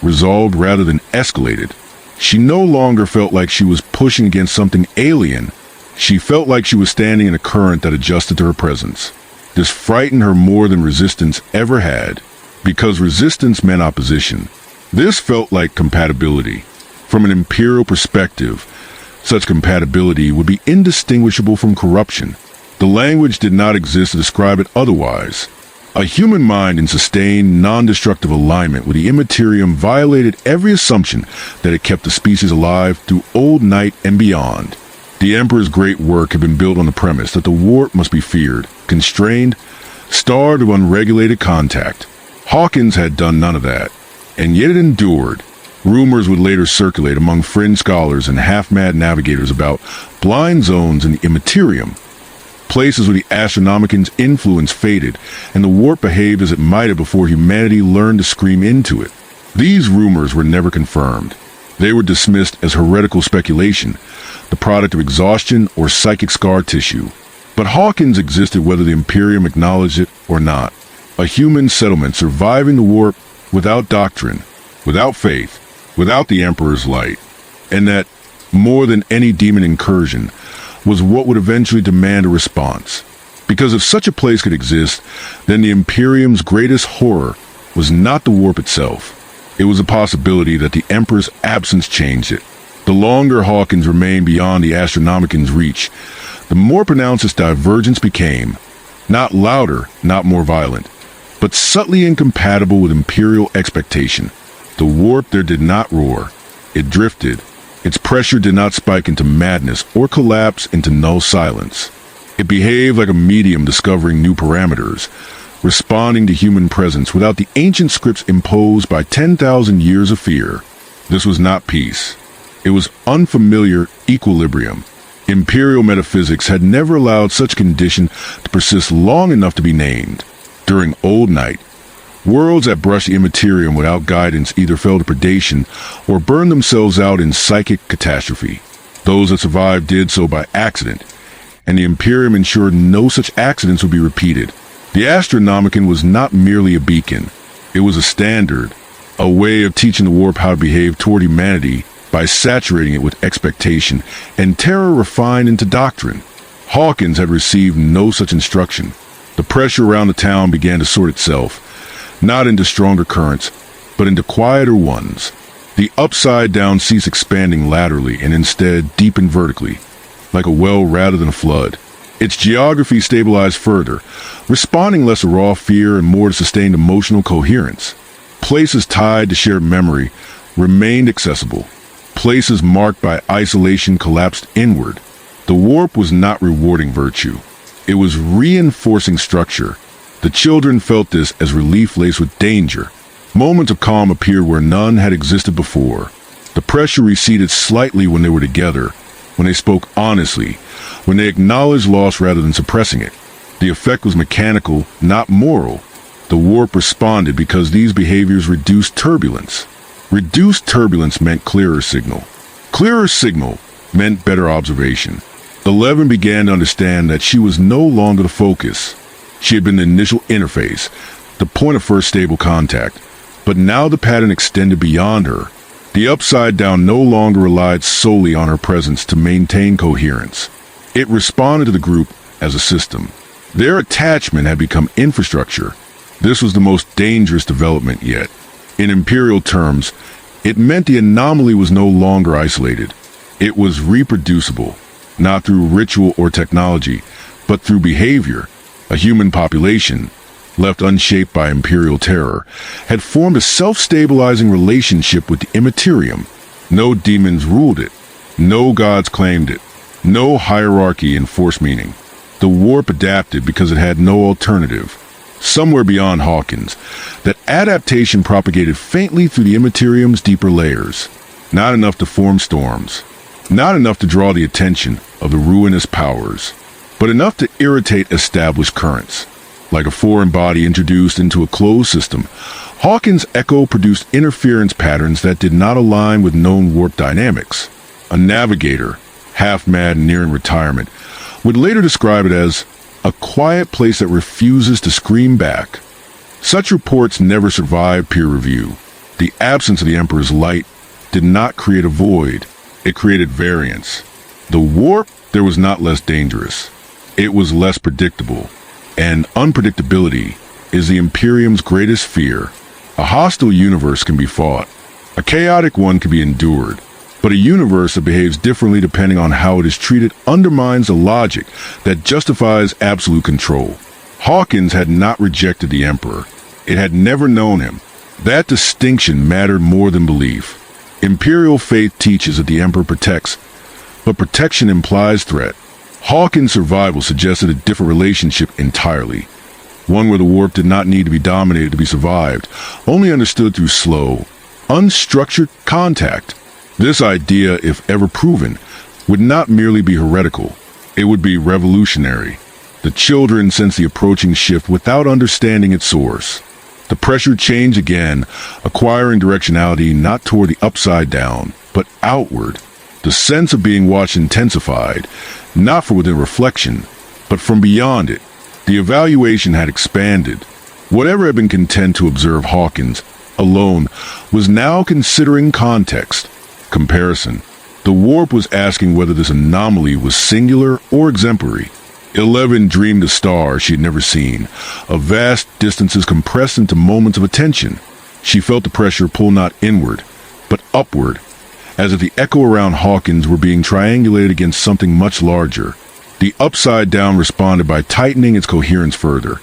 resolved rather than escalated. She no longer felt like she was pushing against something alien. She felt like she was standing in a current that adjusted to her presence. This frightened her more than resistance ever had, because resistance meant opposition. This felt like compatibility. From an imperial perspective, such compatibility would be indistinguishable from corruption. The language did not exist to describe it otherwise. A human mind in sustained, non-destructive alignment with the Immaterium violated every assumption that it kept the species alive through old night and beyond. The Emperor's great work had been built on the premise that the warp must be feared, constrained, starved of unregulated contact. Hawkins had done none of that, and yet it endured. Rumors would later circulate among fringe scholars and half-mad navigators about blind zones in the Immaterium, places where the Astronomicans' influence faded and the warp behaved as it might have before humanity learned to scream into it. These rumors were never confirmed. They were dismissed as heretical speculation, the product of exhaustion or psychic scar tissue. But Hawkins existed whether the Imperium acknowledged it or not. A human settlement surviving the warp without doctrine, without faith, without the Emperor's light, and that, more than any demon incursion, was what would eventually demand a response. Because if such a place could exist, then the Imperium's greatest horror was not the warp itself. It was a possibility that the Emperor's absence changed it. The longer Hawkins remained beyond the Astronomicans' reach, the more pronounced its divergence became. Not louder, not more violent, but subtly incompatible with Imperial expectation. The warp there did not roar. It drifted. Its pressure did not spike into madness or collapse into null silence. It behaved like a medium discovering new parameters, responding to human presence without the ancient scripts imposed by 10,000 years of fear. This was not peace. It was unfamiliar equilibrium. Imperial metaphysics had never allowed such condition to persist long enough to be named. During Old Night, worlds that brushed the Immaterium without guidance either fell to predation or burned themselves out in psychic catastrophe. Those that survived did so by accident, and the Imperium ensured no such accidents would be repeated. The Astronomicon was not merely a beacon. It was a standard, a way of teaching the warp how to behave toward humanity by saturating it with expectation and terror refined into doctrine. Hawkins had received no such instruction. The pressure around the town began to sort itself, not into stronger currents, but into quieter ones. The upside-down ceased expanding laterally and instead deepened vertically, like a well rather than a flood. Its geography stabilized further, responding less to raw fear and more to sustained emotional coherence. Places tied to shared memory remained accessible. Places marked by isolation collapsed inward. The warp was not rewarding virtue. It was reinforcing structure. The children felt this as relief laced with danger. Moments of calm appeared where none had existed before. The pressure receded slightly when they were together, when they spoke honestly, when they acknowledged loss rather than suppressing it. The effect was mechanical, not moral. The warp responded because these behaviors reduced turbulence. Reduced turbulence meant clearer signal. Clearer signal meant better observation. 11 began to understand that she was no longer the focus. She had been the initial interface, the point of first stable contact, but now the pattern extended beyond her. The Upside Down no longer relied solely on her presence to maintain coherence. It responded to the group as a system. Their attachment had become infrastructure. This was the most dangerous development yet. In Imperial terms, it meant the anomaly was no longer isolated. It was reproducible, not through ritual or technology, but through behavior. A human population, left unshaped by Imperial terror, had formed a self-stabilizing relationship with the Immaterium. No demons ruled it. No gods claimed it. No hierarchy enforced meaning. The warp adapted because it had no alternative. Somewhere beyond Hawkins, that adaptation propagated faintly through the Immaterium's deeper layers. Not enough to form storms. Not enough to draw the attention of the ruinous powers, but enough to irritate established currents. Like a foreign body introduced into a closed system, Hawkins' echo produced interference patterns that did not align with known warp dynamics. A navigator, half-mad and nearing retirement, would later describe it as a quiet place that refuses to scream back. Such reports never survived peer review. The absence of the Emperor's light did not create a void. It created variance. The warp there was not less dangerous. It was less predictable. And unpredictability is the Imperium's greatest fear. A hostile universe can be fought. A chaotic one can be endured. But a universe that behaves differently depending on how it is treated undermines the logic that justifies absolute control. Hawkins had not rejected the Emperor. It had never known him. That distinction mattered more than belief. Imperial faith teaches that the Emperor protects, but protection implies threat. Hawkins' survival suggested a different relationship entirely. One where the warp did not need to be dominated to be survived, only understood through slow, unstructured contact. This idea, if ever proven, would not merely be heretical. It would be revolutionary. The children sensed the approaching shift without understanding its source. The pressure changed again, acquiring directionality not toward the upside down, but outward. The sense of being watched intensified, not from within reflection, but from beyond it. The evaluation had expanded. Whatever had been content to observe Hawkins alone was now considering context, comparison. The warp was asking whether this anomaly was singular or exemplary. 11 dreamed a star she had never seen, of vast distances compressed into moments of attention. She felt the pressure pull not inward, but upward, as if the echo around Hawkins were being triangulated against something much larger. The upside down responded by tightening its coherence further,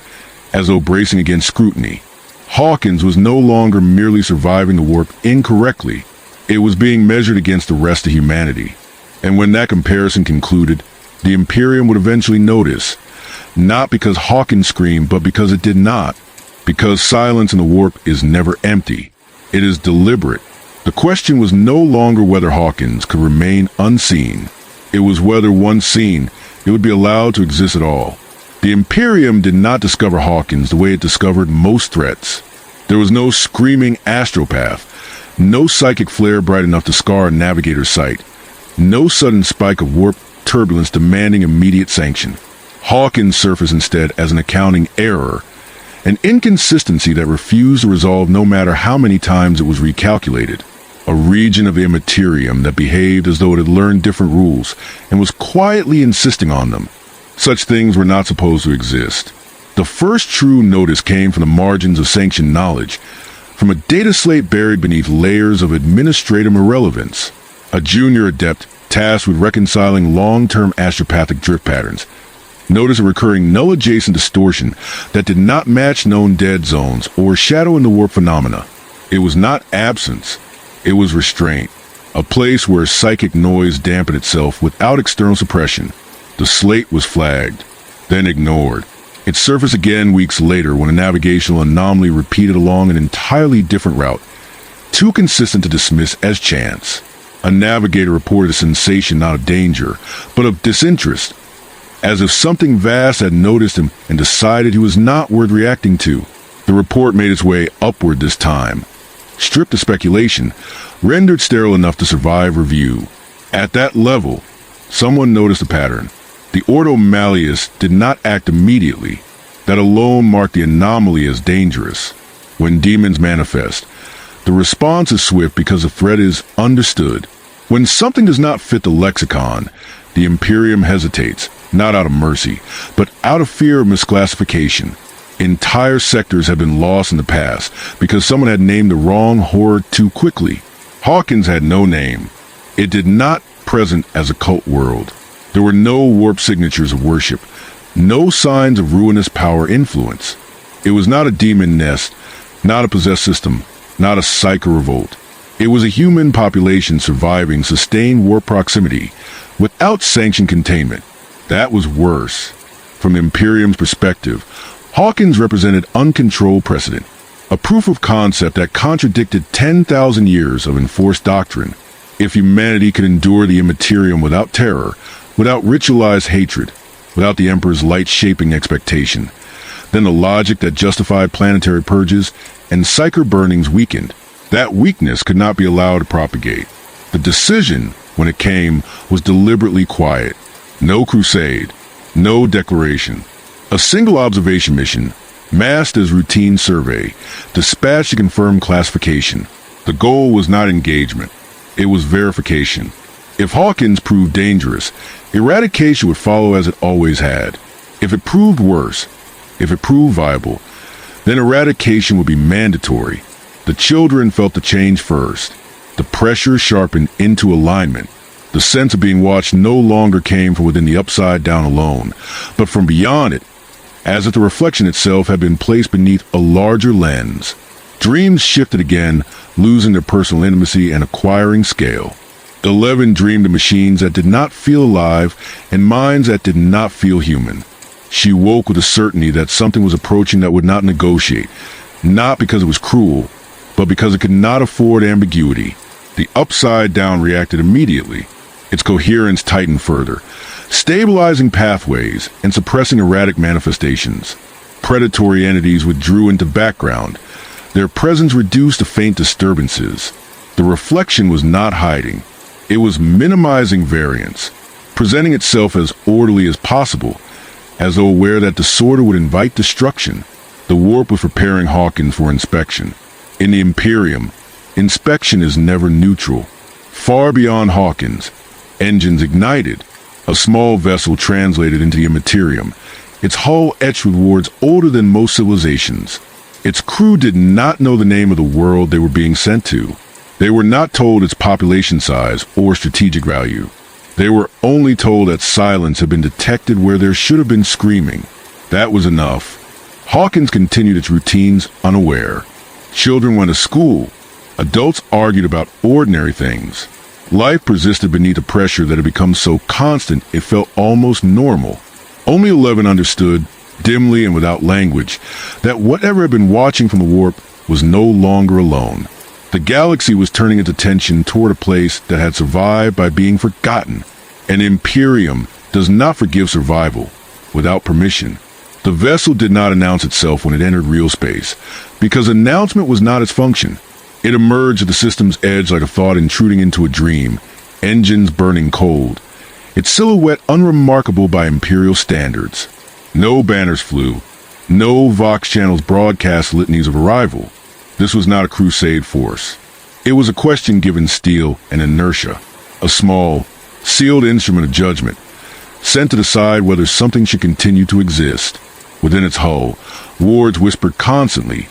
as though bracing against scrutiny. Hawkins was no longer merely surviving the warp incorrectly. It was being measured against the rest of humanity. And when that comparison concluded, the Imperium would eventually notice, not because Hawkins screamed, but because it did not. Because silence in the warp is never empty. It is deliberate. The question was no longer whether Hawkins could remain unseen. It was whether, once seen, it would be allowed to exist at all. The Imperium did not discover Hawkins the way it discovered most threats. There was no screaming astropath, no psychic flare bright enough to scar a navigator's sight, no sudden spike of warp turbulence demanding immediate sanction. Hawkins surfaced instead as an accounting error, an inconsistency that refused to resolve no matter how many times it was recalculated. A region of Immaterium that behaved as though it had learned different rules and was quietly insisting on them. Such things were not supposed to exist. The first true notice came from the margins of sanctioned knowledge, from a data slate buried beneath layers of administrative irrelevance. A junior adept tasked with reconciling long-term astropathic drift patterns noticed a recurring null-adjacent distortion that did not match known dead zones or shadow in the warp phenomena. It was not absence. It was restraint, a place where psychic noise dampened itself without external suppression. The slate was flagged, then ignored. It surfaced again weeks later when a navigational anomaly repeated along an entirely different route, too consistent to dismiss as chance. A navigator reported a sensation not of danger, but of disinterest, as if something vast had noticed him and decided he was not worth reacting to. The report made its way upward this time, stripped of speculation, rendered sterile enough to survive review. At that level, someone noticed a pattern. The Ordo Malleus did not act immediately. That alone marked the anomaly as dangerous. When demons manifest, the response is swift because the threat is understood. When something does not fit the lexicon, the Imperium hesitates, not out of mercy, but out of fear of misclassification. Entire sectors have been lost in the past because someone had named the wrong horror too quickly. Hawkins had no name. It did not present as a cult world. There were no warp signatures of worship, no signs of ruinous power influence. It was not a demon nest, not a possessed system, not a psycho revolt. It was a human population surviving sustained warp proximity without sanctioned containment. That was worse. From Imperium's perspective, Hawkins represented uncontrolled precedent, a proof of concept that contradicted 10,000 years of enforced doctrine. If humanity could endure the Immaterium without terror, without ritualized hatred, without the Emperor's light-shaping expectation, Then the logic that justified planetary purges and psyker burnings weakened. That weakness could not be allowed to propagate. The decision, when it came, was deliberately quiet. No crusade, no declaration. A single observation mission, masked as routine survey, dispatched to confirm classification. The goal was not engagement. It was verification. If Hawkins proved dangerous, eradication would follow as it always had. If it proved worse, if it proved viable, then eradication would be mandatory. The children felt the change first. The pressure sharpened into alignment. The sense of being watched no longer came from within the upside down alone, but from beyond it, as if the reflection itself had been placed beneath a larger lens. Dreams shifted again, losing their personal intimacy and acquiring scale. 11 dreamed of machines that did not feel alive and minds that did not feel human. She woke with a certainty that something was approaching that would not negotiate, not because it was cruel, but because it could not afford ambiguity. The upside down reacted immediately. Its coherence tightened further, stabilizing pathways and suppressing erratic manifestations. Predatory entities withdrew into background. Their presence reduced to faint disturbances. The reflection was not hiding. It was minimizing variance, presenting itself as orderly as possible, as though aware that disorder would invite destruction. The warp was preparing Hawkins for inspection. In the Imperium, inspection is never neutral. Far beyond Hawkins, engines ignited. A small vessel translated into the Immaterium, its hull etched with words older than most civilizations. Its crew did not know the name of the world they were being sent to. They were not told its population size or strategic value. They were only told that silence had been detected where there should have been screaming. That was enough. Hawkins continued its routines unaware. Children went to school. Adults argued about ordinary things. Life persisted beneath a pressure that had become so constant it felt almost normal. Only 11 understood, dimly and without language, that whatever had been watching from the warp was no longer alone. The galaxy was turning its attention toward a place that had survived by being forgotten. An Imperium does not forgive survival without permission. The vessel did not announce itself when it entered real space, because announcement was not its function. It emerged at the system's edge like a thought intruding into a dream, engines burning cold, its silhouette unremarkable by Imperial standards. No banners flew, no Vox channels broadcast litanies of arrival. This was not a crusade force. It was a question given steel and inertia, a small, sealed instrument of judgment, sent to decide whether something should continue to exist. Within its hull, wards whispered constantly,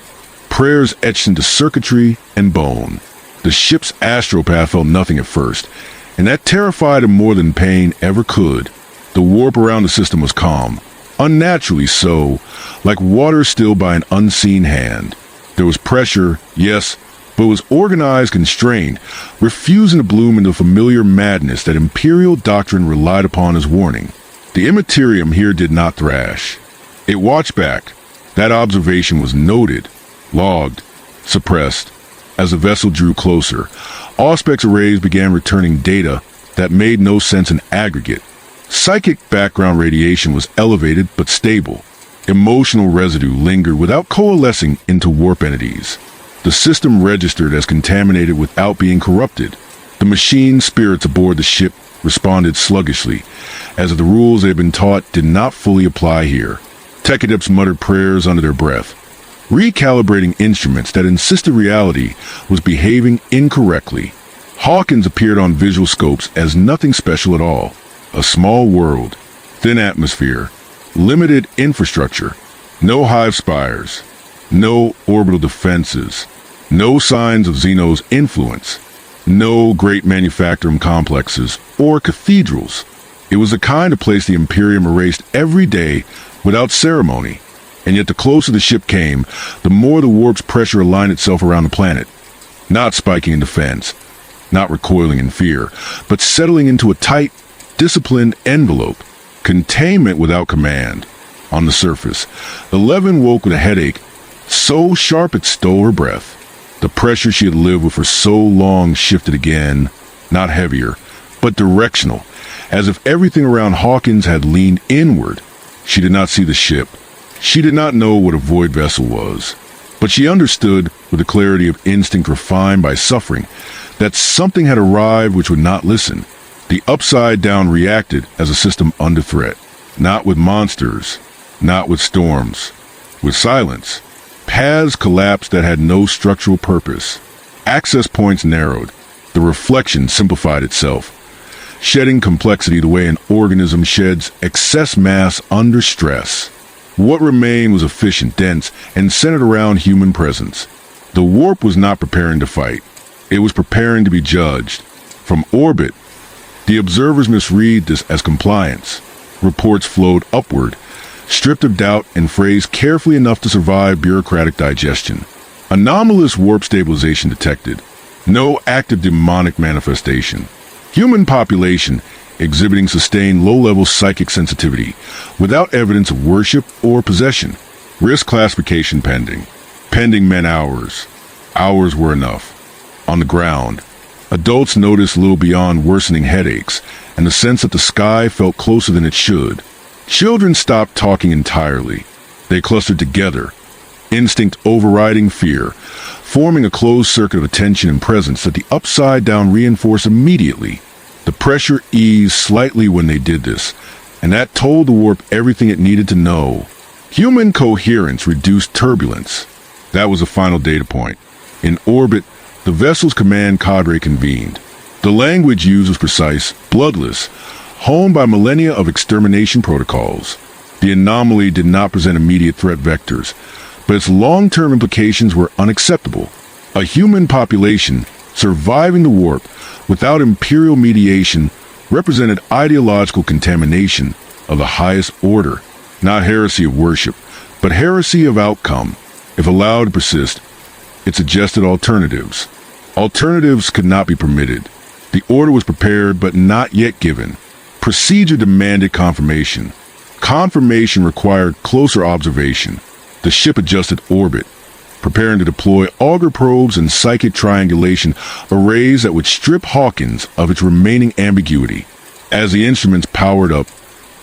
prayers etched into circuitry and bone. The ship's astropath felt nothing at first, and that terrified him more than pain ever could. The warp around the system was calm, unnaturally so, like water stilled by an unseen hand. There was pressure, yes, but it was organized, constrained, refusing to bloom into the familiar madness that Imperial doctrine relied upon as warning. The Immaterium here did not thrash. It watched back. That observation was noted, logged, suppressed. As the vessel drew closer, Auspex arrays began returning data that made no sense in aggregate. Psychic background radiation was elevated but stable. Emotional residue lingered without coalescing into warp entities. The system registered as contaminated without being corrupted. The machine spirits aboard the ship responded sluggishly, as if the rules they had been taught did not fully apply here. Tech adepts muttered prayers under their breath, recalibrating instruments that insisted reality was behaving incorrectly. Hawkins appeared on visual scopes as nothing special at all. A small world, thin atmosphere, limited infrastructure, no hive spires, no orbital defenses, no signs of Xeno's influence, no great manufacturing complexes or cathedrals. It was the kind of place the Imperium erased every day without ceremony, and yet the closer the ship came, the more the warp's pressure aligned itself around the planet, not spiking in defense, not recoiling in fear, but settling into a tight, disciplined envelope. Containment without command. On the surface, 11 woke with a headache so sharp it stole her breath. The pressure she had lived with for so long shifted again, not heavier, but directional, as if everything around Hawkins had leaned inward. She did not see the ship. She did not know what a void vessel was, but she understood, with the clarity of instinct refined by suffering, that something had arrived which would not listen. The Upside Down reacted as a system under threat, not with monsters, not with storms, with silence. Paths collapsed that had no structural purpose. Access points narrowed. The reflection simplified itself, shedding complexity the way an organism sheds excess mass under stress. What remained was efficient, dense, and centered around human presence. The warp was not preparing to fight. It was preparing to be judged. From orbit, the observers misread this as compliance. Reports flowed upward, stripped of doubt and phrased carefully enough to survive bureaucratic digestion. Anomalous warp stabilization detected. No active demonic manifestation. Human population exhibiting sustained low-level psychic sensitivity without evidence of worship or possession. Risk classification pending. Pending meant hours. Hours were enough. On the ground, adults noticed little beyond worsening headaches and the sense that the sky felt closer than it should. Children stopped talking entirely. They clustered together, instinct overriding fear, forming a closed circuit of attention and presence that the Upside Down reinforced immediately. The pressure eased slightly when they did this, and that told the warp everything it needed to know. Human coherence reduced turbulence. That was the final data point. In orbit, the vessel's command cadre convened. The language used was precise, bloodless, honed by millennia of extermination protocols. The anomaly did not present immediate threat vectors, but its long-term implications were unacceptable. A human population surviving the warp without imperial mediation represented ideological contamination of the highest order, not heresy of worship, but heresy of outcome. If allowed to persist, it suggested alternatives. Alternatives could not be permitted. The order was prepared but not yet given. Procedure demanded confirmation. Confirmation required closer observation. The ship adjusted orbit, preparing to deploy auger probes and psychic triangulation arrays that would strip Hawkins of its remaining ambiguity. As the instruments powered up,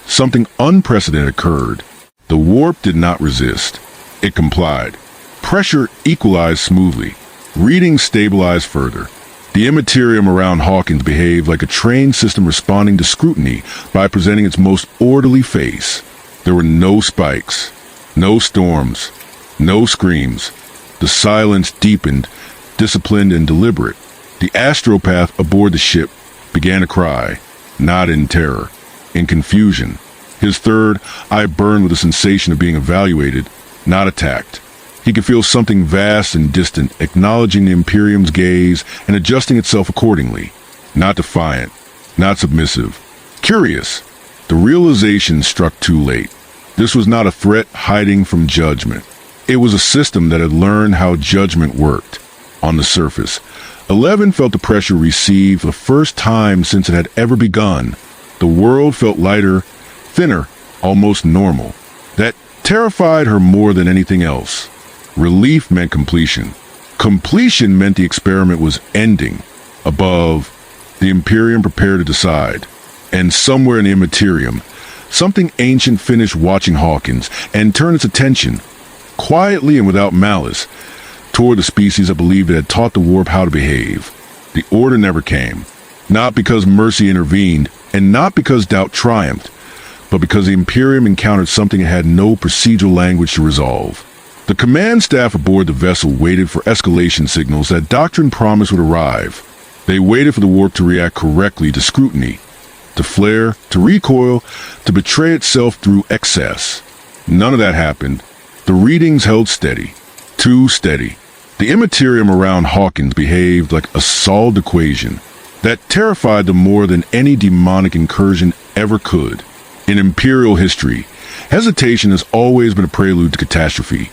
something unprecedented occurred. The warp did not resist. It complied. Pressure equalized smoothly. Readings stabilized further. The Immaterium around Hawkins behaved like a trained system responding to scrutiny by presenting its most orderly face. There were no spikes, no storms, no screams. The silence deepened, disciplined and deliberate. The astropath aboard the ship began to cry, not in terror, in confusion. His third eye burned with the sensation of being evaluated, not attacked. He could feel something vast and distant, acknowledging the Imperium's gaze and adjusting itself accordingly. Not defiant, not submissive. Curious. The realization struck too late. This was not a threat hiding from judgment. It was a system that had learned how judgment worked. On the surface, 11 felt the pressure recede for the first time since it had ever begun. The world felt lighter, thinner, almost normal. That terrified her more than anything else. Relief meant completion. Completion meant the experiment was ending. Above, the Imperium prepared to decide. And somewhere in the Immaterium, something ancient finished watching Hawkins and turned its attention, quietly and without malice, toward the species that believed it had taught the warp how to behave. The order never came. Not because mercy intervened, and not because doubt triumphed, but because the Imperium encountered something it had no procedural language to resolve. The command staff aboard the vessel waited for escalation signals that doctrine promised would arrive. They waited for the warp to react correctly to scrutiny, to flare, to recoil, to betray itself through excess. None of that happened. The readings held steady. Too steady. The Immaterium around Hawkins behaved like a solved equation that terrified them more than any demonic incursion ever could. In Imperial history, hesitation has always been a prelude to catastrophe.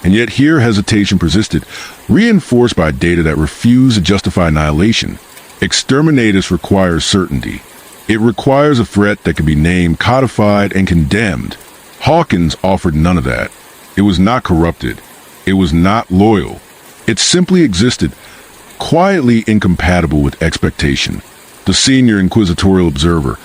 And yet here hesitation persisted, reinforced by data that refused to justify annihilation. Exterminatus requires certainty. It requires a threat that can be named, codified, and condemned. Hawkins offered none of that. It was not corrupted. It was not loyal. It simply existed, quietly incompatible with expectation. The senior inquisitorial observer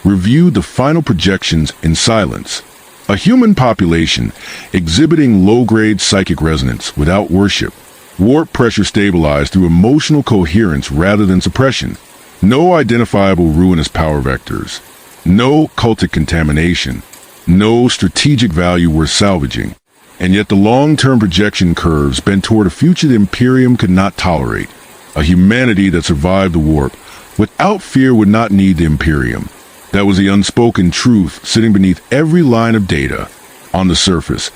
reviewed the final projections in silence. A human population exhibiting low-grade psychic resonance without worship. Warp pressure stabilized through emotional coherence rather than suppression. No identifiable ruinous power vectors. No cultic contamination. No strategic value worth salvaging. And yet the long-term projection curves bent toward a future the Imperium could not tolerate. A humanity that survived the warp without fear would not need the Imperium. That was the unspoken truth sitting beneath every line of data. On the surface,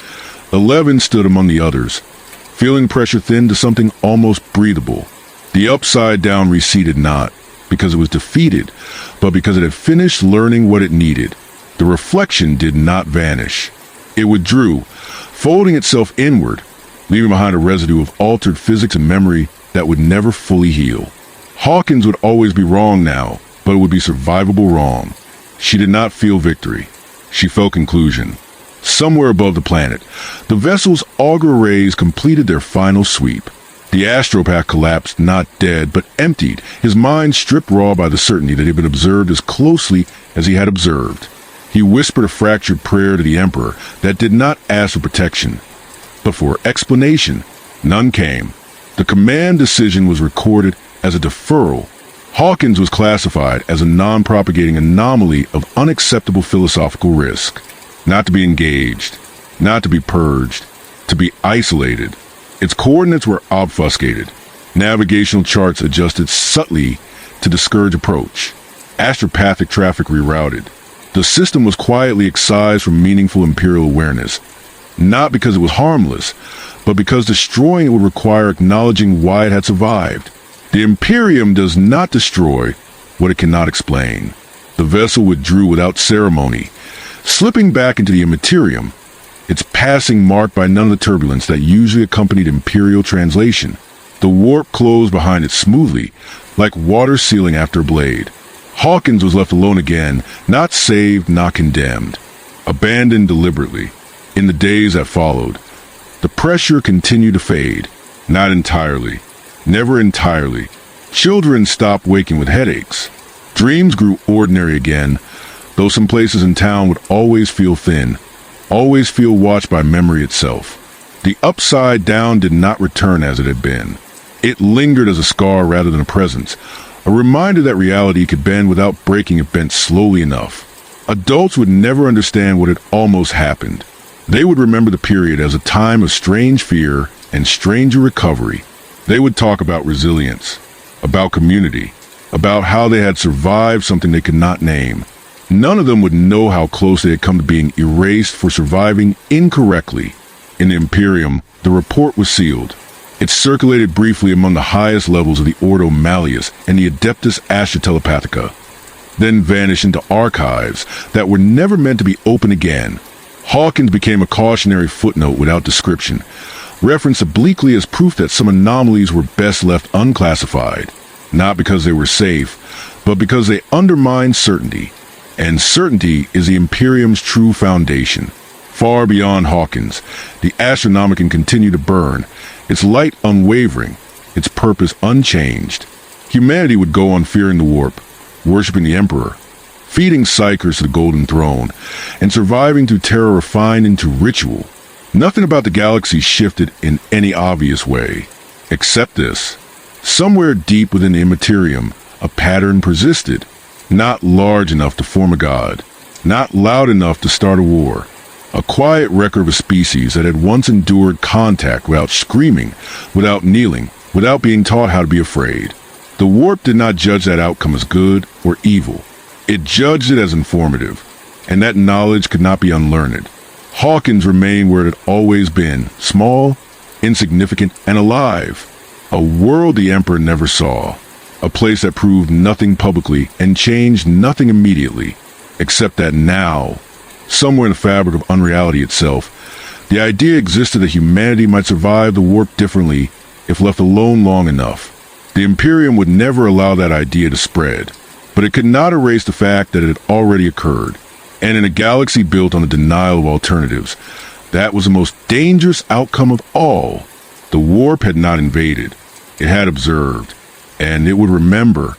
11 stood among the others, feeling pressure thin to something almost breathable. The upside down receded not because it was defeated, but because it had finished learning what it needed. The reflection did not vanish. It withdrew, folding itself inward, leaving behind a residue of altered physics and memory that would never fully heal. Hawkins would always be wrong now, but it would be survivable wrong. She did not feel victory. She felt conclusion. Somewhere above the planet, the vessel's auger rays completed their final sweep. The astropath collapsed, not dead, but emptied, his mind stripped raw by the certainty that he had been observed as closely as he had observed. He whispered a fractured prayer to the Emperor that did not ask for protection, but for explanation. None came. The command decision was recorded as a deferral. Hawkins was classified as a non-propagating anomaly of unacceptable philosophical risk. Not to be engaged, not to be purged, to be isolated. Its coordinates were obfuscated. Navigational charts adjusted subtly to discourage approach. Astropathic traffic rerouted. The system was quietly excised from meaningful Imperial awareness, not because it was harmless, but because destroying it would require acknowledging why it had survived. The Imperium does not destroy what it cannot explain. The vessel withdrew without ceremony, slipping back into the Immaterium, its passing marked by none of the turbulence that usually accompanied Imperial translation. The warp closed behind it smoothly, like water sealing after a blade. Hawkins was left alone again, not saved, not condemned. Abandoned deliberately. In the days that followed, the pressure continued to fade. Not entirely. Never entirely. Children stopped waking with headaches. Dreams grew ordinary again, though some places in town would always feel thin, always feel watched by memory itself. The upside down did not return as it had been. It lingered as a scar rather than a presence, a reminder that reality could bend without breaking if bent slowly enough. Adults would never understand what had almost happened. They would remember the period as a time of strange fear and stranger recovery. They would talk about resilience, about community, about how they had survived something they could not name. None of them would know how close they had come to being erased for surviving incorrectly. In the Imperium, the report was sealed. It circulated briefly among the highest levels of the Ordo Malleus and the Adeptus Astra Telepathica, then vanished into archives that were never meant to be open again. Hawkins became a cautionary footnote without description, referenced obliquely as proof that some anomalies were best left unclassified, not because they were safe, but because they undermined certainty. And certainty is the Imperium's true foundation. Far beyond Hawkins, the Astronomicon continued to burn, its light unwavering, its purpose unchanged. Humanity would go on fearing the warp, worshipping the Emperor, feeding psychers to the Golden Throne, and surviving through terror refined into ritual. Nothing about the galaxy shifted in any obvious way, except this. Somewhere deep within the Immaterium, a pattern persisted, not large enough to form a god, not loud enough to start a war. A quiet record of a species that had once endured contact without screaming, without kneeling, without being taught how to be afraid. The warp did not judge that outcome as good or evil. It judged it as informative, and that knowledge could not be unlearned. Hawkins remained where it had always been, small, insignificant, and alive. A world the Emperor never saw. A place that proved nothing publicly and changed nothing immediately, except that now, somewhere in the fabric of unreality itself, the idea existed that humanity might survive the warp differently if left alone long enough. The Imperium would never allow that idea to spread, but it could not erase the fact that it had already occurred. And in a galaxy built on the denial of alternatives, that was the most dangerous outcome of all. The warp had not invaded. It had observed, and it would remember.